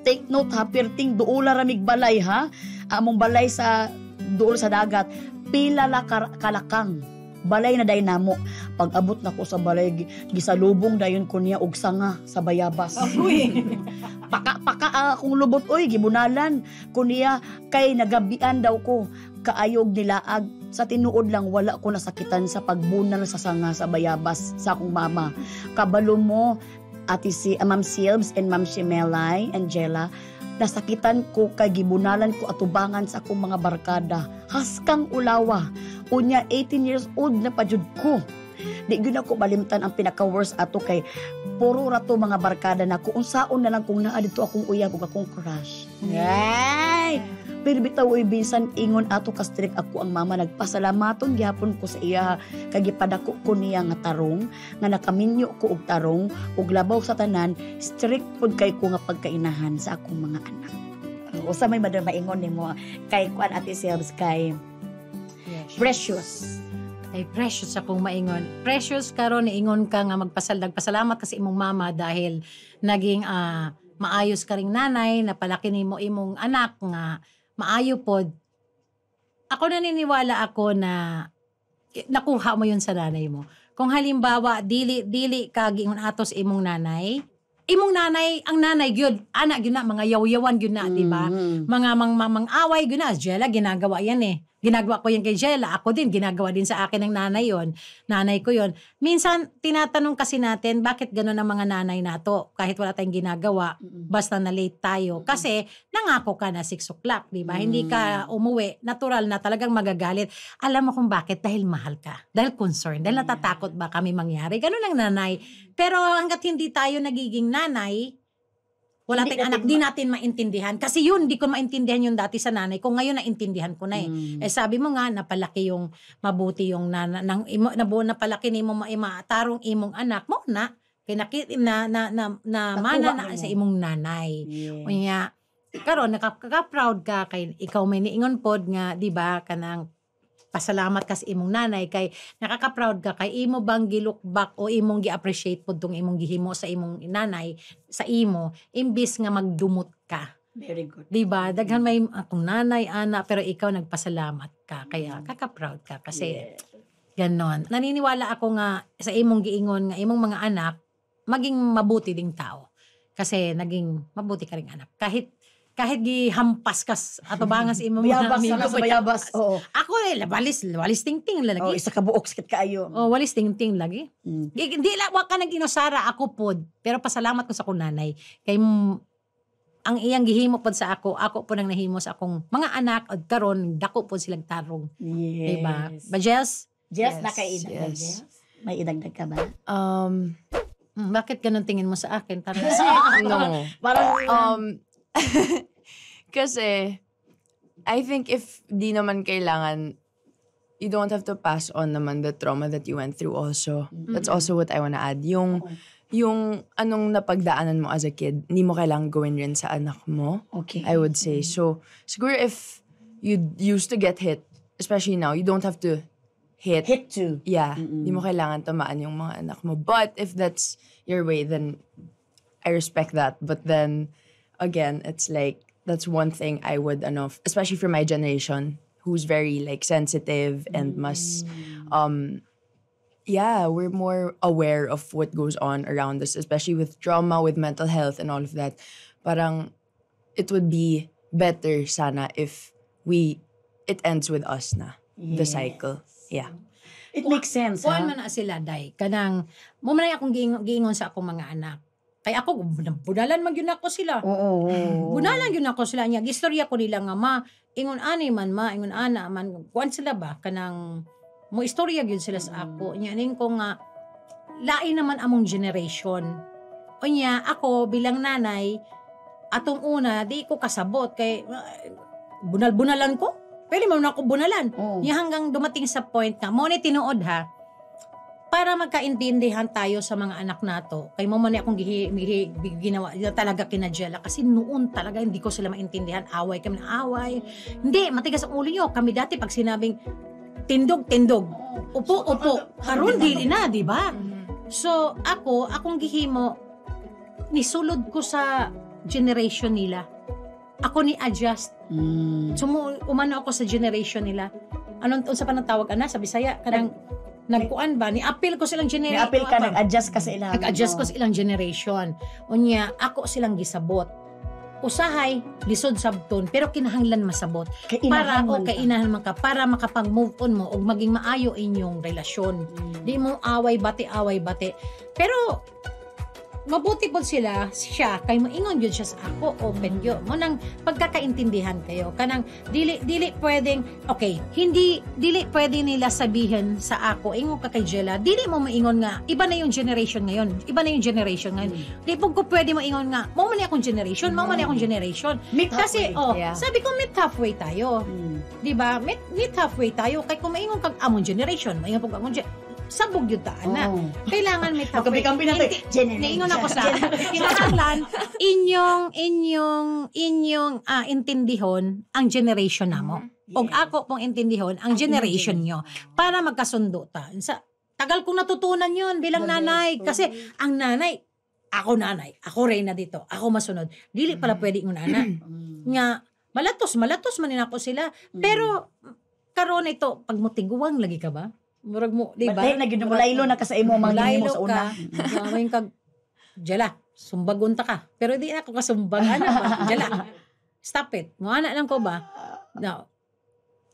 Take note ha, perting duula ramig balay ha. Among balay sa duol sa dagat, pila la kalakang. Balay na day namo. Pag abot na ko sa balay, gisalubong dayon ko niya og sanga sa bayabas. Paka akong lubot oy gibunalan ko niya kay nagabian daw ko. kaayog nilaag. Sa tinuod lang, wala ko nasakitan sa pagbunal sa sanga sa bayabas sa akong mama. Kabalo mo, Ate Ma'am Silbs and Ma'am Shimelay, Angela, nasakitan ko kay gibunalan ko atubangan sa akong mga barkada. Haskang ulawa. Unya, 18 years old na pajud ko. Di gyud ako malimtan ang pinaka-worst ato kay puro rato mga barkada na kung unsaon na lang kung naa dito akong uyab ug akong crush. Ay! Pero bitaw uy bisan ingon ato ka strict ako ang mama nagpasalamaton gyapon ko sa iya kay gipadako ko niya nga tarong nga nakaminyo ko og tarong ug labaw sa tanan strict pud kay ko nga pagkainahan sa akong mga anak. Usa may madam maingon nimo kay kuan Ate Silbs kay Precious. Ay precious akong maingon. Precious karon niingon ka nga nagpasalamat kasi imong mama dahil naging maayos ka ring nanay, napalaki nimo imong anak nga maayo pod. Ako naniniwala ako na nakuha mo yun sa nanay mo. Kung halimbawa dili ka giingon atos imong nanay, ang nanay gyud, anak gyud na mga yaw-yawan gyud na, di ba? Mga mang-away gyud na, Jella ginagawa yan eh. Ginagawa ko yan kay Jella, ako din ginagawa din sa akin ng nanay yon. Nanay ko yon. Minsan tinatanong kasi natin bakit gano'n ang mga nanay nato kahit wala tayong ginagawa, basta na late tayo. Kasi nangako ka na 6 o'clock, di ba? Hindi ka umuwi, natural na talagang magagalit. Alam mo kung bakit? Dahil mahal ka. Dahil concerned. Dahil natatakot ba kami mangyari. Gano'n ang nanay. Pero hanggat hindi tayo nagiging nanay, wala tayong anak, di natin maintindihan. Kasi yun, di ko maintindihan yung dati sa nanay ko. Ngayon, naintindihan ko na eh. Sabi mo nga, napalaki yung mabuti yung napalaki ni mo tarong imong anak mo na. Mana na sa imong nanay. Kanya, karon nakaka-proud ka kay ikaw may niingon pod nga, di ba, kanang pasalamat ka sa imong nanay kay nakaka-proud ka kay imo bang gilukbak o imong gi-appreciate pod tong imong gihimo sa imong nanay sa imo imbis nga magdumot ka. Very good. Di ba? Daghan may akong nanay ana pero ikaw nagpasalamat ka kaya kaka-proud ka kasi ganon. Naniniwala ako nga sa imong giingon nga imong mga anak maging mabuti ding tao. Kasi naging mabuti ka ring anak. Kahit gihampas kas ato bangas imong bayabas. Oo. Ako walis tingting lagi. Oh, isa ka buok sakit kaayo. Oh, walis tingting lagi. Di la wa ka naginusara ako pod, pero pasalamat ko sa akong nanay kay ang iyang gihimo pod sa ako po nang nahimo sa akong mga anak od karon dako pod silang tarong. Yes. Diba? Ba Jess? Jess nakaidag Jess. May idagdag ka ba? Bakit ganun tingin mo sa akin? No. Parang kasi I think if di naman kailangan, you don't have to pass on naman the trauma that you went through also. That's also what I wanna add. Yung anong napagdaanan mo as a kid, hindi mo kailangan gawin rin sa anak mo. Okay. I would say. So, siguro if you used to get hit, especially now, you don't have to hit. Hit too. Yeah. Hindi mo kailangan tamaan yung mga anak mo. But if that's your way, then I respect that. But then, again, it's like, that's one thing I would, especially for my generation, who's very, like, sensitive and mas, we're more aware of what goes on around us, especially with trauma, with mental health, and all of that. Parang, it would be better sana if it ends with us na, the cycle. Yeah. It makes sense, Kuan man na sila, day. Kanang, mumanay akong giingon sa akong mga anak. Kaya ako, bunalan man yun ako sila. Oo. Bunalan yun ako sila niya. Gistorya ko nila nga, ingon ani man, ingon ana man. Kuan sila ba? Kanang, mo istorya yun sila sa ako. Ning ko nga, lain naman among generation. O niya, ako bilang nanay, atong una, di ko kasabot. Kay, bunalan ko? Pwede mo na ako bunalan. Niya hanggang dumating sa point nga, mo ni tinuod ha, para magkaintindihan tayo sa mga anak nato. Kay mo man akong ginawa talaga kina Jella kasi noon talaga hindi ko sila maintindihan. Away kami na away. Hindi, matigas ang ulo nyo. Kami dati pag sinabing tindog. Upo. Karon dili na, di ba? So akong gihimo nisulod ko sa generation nila. Ako ni adjust. So umano ako sa generation nila. Unsa pa nang tawag ana sa Bisaya kanang nagkuan ba ni appeal ko silang generation. Ni-appeal ka, nag-adjust ka sa ilang. Nag-adjust ko sa ilang generation. Unya ako silang gisabot. usahay lisod sabton pero kinahanglan masabot Kay para inahan man ka. kainahan man ka para makapag-move on mo ug maging maayo inyong relasyon. Di mo away bati pero mabuti po siya kay moingon gyud siya sa ako, open gyud mo nang pagkakaintindihan kayo kanang dili pwedeng dili pwede nila sabihin sa ako ingon ka kay Jella, dili mo maingon nga iba na yung generation ngayon di po ko pwede moingon nga mo man akong generation Meet kasi halfway. Yeah. sabi ko meet halfway tayo. Di ba? Meet halfway tayo. Kay kung maingon kag amon generation, maingon pag amon sabog yun taan na. Oh. Kailangan may halfway. Magkabi-kampi na to. Naingon ako sa kinahanglan inyong intindihon ang generation namo. Og ako pong intindihon ang generation nyo para magkasundo ta. Sa tagal kong natutunan yun bilang nanay kasi ang nanay ako Reyna dito. Ako masunod. Dili pala pwede yung nana. Nga malatos man ako sila. Pero karon ito pag motiguang lagi ka ba? Murag mo, di ba? Dahil na gid mo laylo na ka sa imo mga ginimo sa una. Gawin kag Jela, sumbagunta ka. Pero di na ako kasumbag. Ano ba? Jela, stop it. Muana lang ko ba? No.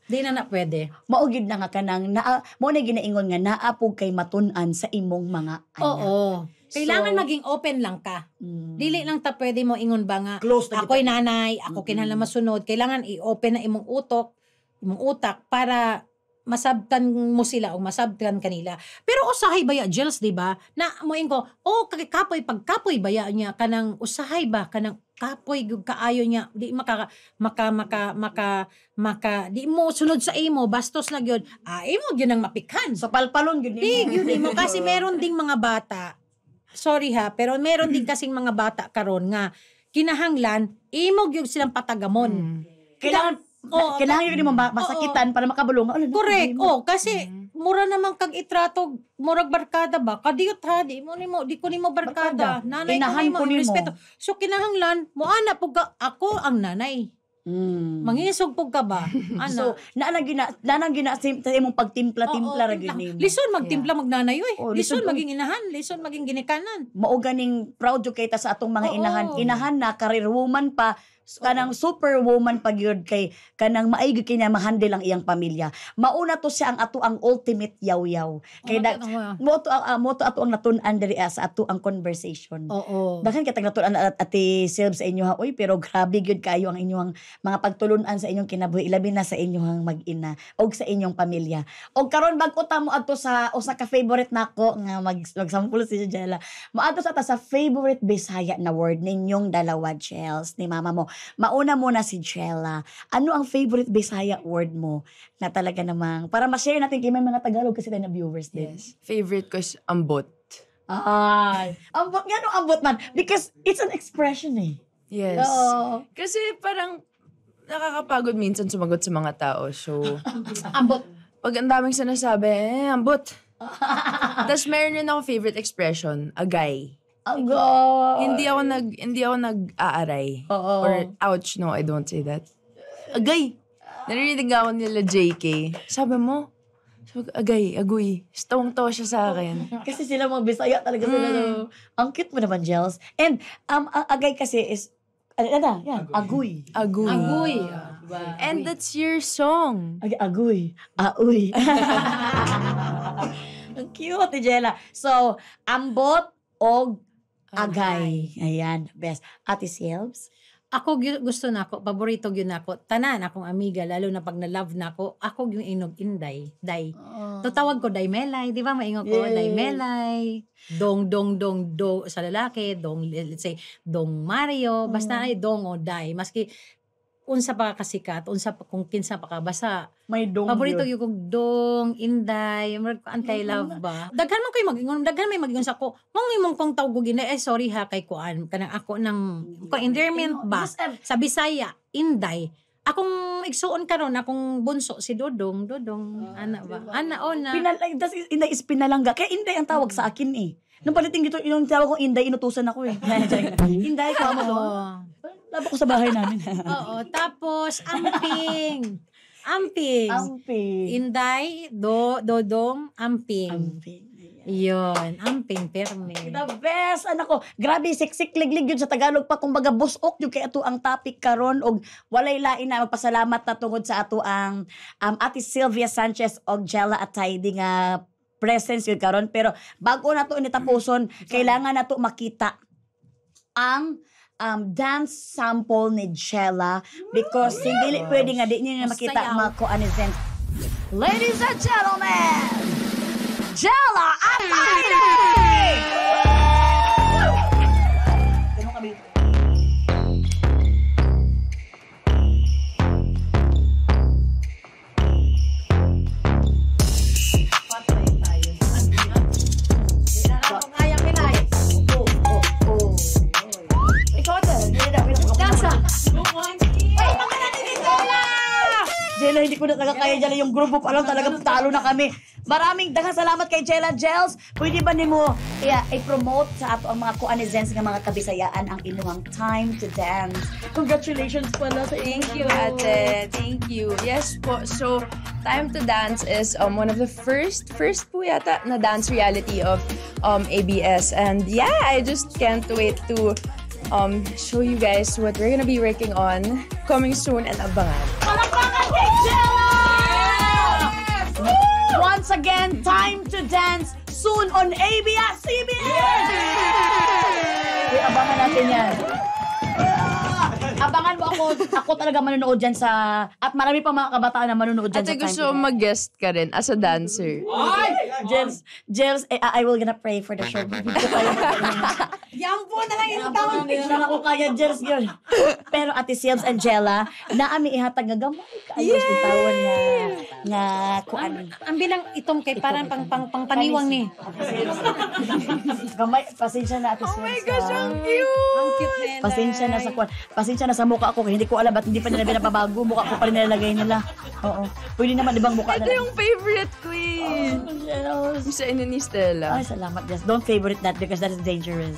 Di na pwede. Maugid na nga kanang mo na ginaingon nga naapog kay matun-an sa imong mga anak. Oo. Kailangan So, maging open lang ka. Dili lang ta pwede mo ingon ba nga, Close na ako'y nanay, ako kinahanglan masunod. Kailangan i-open na imong utak para masabtan mo sila o masabtan kanila. Pero usahay baya, Jels, di ba? Na moing ko, pagkapoy baya niya, kanang usahay ba, kanang kapoy, kaayo niya, di di mo sunod sa imo, bastos na gyud. Imo gyud ang mapikan. So palpalon gyud Di, nimo. yun mo. Kasi meron ding mga bata, sorry ha, pero meron din kasing mga bata karon nga, kinahanglan, imo gyud silang patagamon. Kailangan kailangan yun mo masakitan para makabulong. Correct. Kasi mura naman kag itrato, murag barkada ba? Kadiyot ha, di ko nimo barkada. Nanay Inahan ko ko nimo nimo. respeto. So kinahanglan mo ana pug ako ang nanay. Mangisog pug ka ba? Ana. So, naanang gina sa imong pagtimpla-timpla ra gyud nimo. Lison magtimpla magnanay oy. Oh, Lison lison, maging inahan, lison maging ginikanan. Mao ganing proud jud kay ta sa atong mga Oo. inahan na career woman pa, kanang superwoman pa gyud kay kanang maaygo kay niya ma-handle ang iyang pamilya. Mauna to siya ang ato ang ultimate yaw-yaw. Kay mo to ato ang natun-an diri sa ato ang conversation. Oo. Dakan kitag natulan ati Silb sa inyo ha. Uy, pero grabe gyud kayo ang inyong mga pagtulunan sa inyong kinabuhi, ilabi na sa inyong mag-ina og sa inyong pamilya. Og karon bag-o ta mo adto sa usa ka favorite nako nga magsample si Jella. Moadto sa ta sa favorite Bisaya na word ninyong dalawa, Chels, ni mama mo. Mauna muna si Jella. Ano ang favorite Bisaya word mo na talaga namang para ma-share natin kay may mga Tagalog kasi tayo na viewers din. Yes. Favorite ko is ambot. Ay, ambot nga no, ambot man because it's an expression eh. Yes. Oo. Kasi parang nakakapagod minsan sumagot sa mga tao. So, Ambot. pag ang daming sinasabi, ambot. Tapos meron din ako favorite expression, agay. Agoy. Hindi ako nag-aaray. Oo. Or ouch, no, I don't say that. Agay. Narinig ako nila JK. Sabi mo, agay, agoy. Tawang-tawa siya sa akin. Kasi sila mga Bisaya talaga sila. No? Ang cute mo naman, Jels. And agay kasi is, yan, aguy. Agoy. Agoy. And that's your song. Aguy. Auy. Ang cute ni Jella. So, ambot og agay. Ayan, best. Ate Silbs? Ako gusto na ako, paborito gyud nako. Tanan akong amiga lalo na pag na-love nako, ako yung inog inday, day. Tawag ko day melay, di ba maingon ko Yes. day melay. Dong sa lalaki, dong let's say dong Mario, basta ay dong o day. Maski unsa pa ka kasikat, unsa pa kung kinsa pa ka basta May dong paborito yun. yung kong dong, inday, murag ko antay love ba. Daghan man koy magingon, daghan may magingon sa ko. Mong imong kong tawgo gina sorry ha kay kuan kanang ako nang ko endearment ba sa Bisaya, inday. Akong igsuon karon akong bunso si Dodong, ana ba? Ana ona. Inday is pinalangga. Kaya inday ang tawag sa akin eh. Nung palitin gito, yung tawag ko inday, inutusan ako eh. Inday, kamo mo doon. Labo ko sa bahay namin. Oo, tapos amping. Amping. Amping. Inday, Dodong, amping. Amping. Ayan. Yun, amping perme. The best, anak ko. Grabe, siksik-liglig yun sa Tagalog pa. Kumbaga, busok yun kay ato ang topic karon og walay lain na magpasalamat na tungod sa ato ang Ate Sylvia Sanchez og Jella Ataydi nga presence yun karon. Pero bago na to nitapuson, kailangan na to makita ang dance sample ni Jella because hindi pwede nga di niyo na makita ang mga kuanizen. Ladies and gentlemen, Jella Ataydi! Jella, hindi ko na kaya Jella yung grupo pa lang talagang talo na kami. Maraming daghang salamat kay Jella Gels. Pwede ba nimo i-promote sa ato ang mga kuanizens nga mga kabisayaan ang inyong Time to Dance? Congratulations pala sa inyo. Thank you, ate. Thank you. Yes po. So, Time to Dance is one of the first po yata na dance reality of ABS. And yeah, I just can't wait to show you guys what we're gonna be working on coming soon and abangan. Palakpakan kay Jella! Once again, Time to Dance soon on ABS-CBN! Abangan natin yan. Abangan mo ako talaga manonood dyan sa, at marami pa mga kabataan na manonood dyan Ate, sa Time gusto to Dance. mag-guest ka rin as a dancer. Jels, I will gonna pray for the show. Yan po na lang Ang tawag din na ako kaya Jels yun. Pero Ate Sylvs and Jella, naami ihatag nga gamay kayo sa tawon nga kuan. Ang bilang itom kay parang pangpaniwang ni. Gamay, pasensya na Ate Sylvs. Oh my gosh, ang Ang cute! cute nila. Pasensya na sa kuan. Pasensya na sa mukha ko. Hindi ko alam ba't hindi pa nila binababago. Mukha ko pa rin nilalagay nila. Oo. Pwede naman ibang mukha Ito na. yung favorite queen! Jels. Yung sa inyo ni Stella. Ay, salamat. Just don't favorite that because that is dangerous.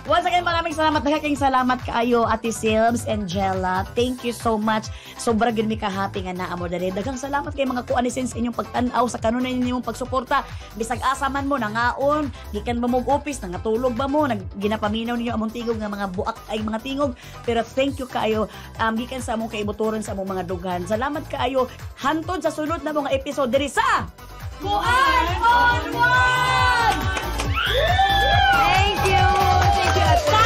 Once again, maraming salamat. Nagkaking salamat kaayo, Ate Sylvs and Jella. Thank you so much. Sobra gid mi ka-happy nga naa mo dali. Daghang salamat kay mga kuanisins inyong pagtan-aw sa kanunay ninyong pagsuporta. Bisag asaman mo nangaon, gikan ba mo og office, nangatulog ba mo, ginapaminaw ninyo among tingog nga mga buak ay mga tingog. Pero thank you kaayo. Gikan sa among kaibuturon sa among mga dughan. Salamat kaayo. Hantod sa sunod na mga episode diri sa Kuan on One! Thank you! Thank you, Ate.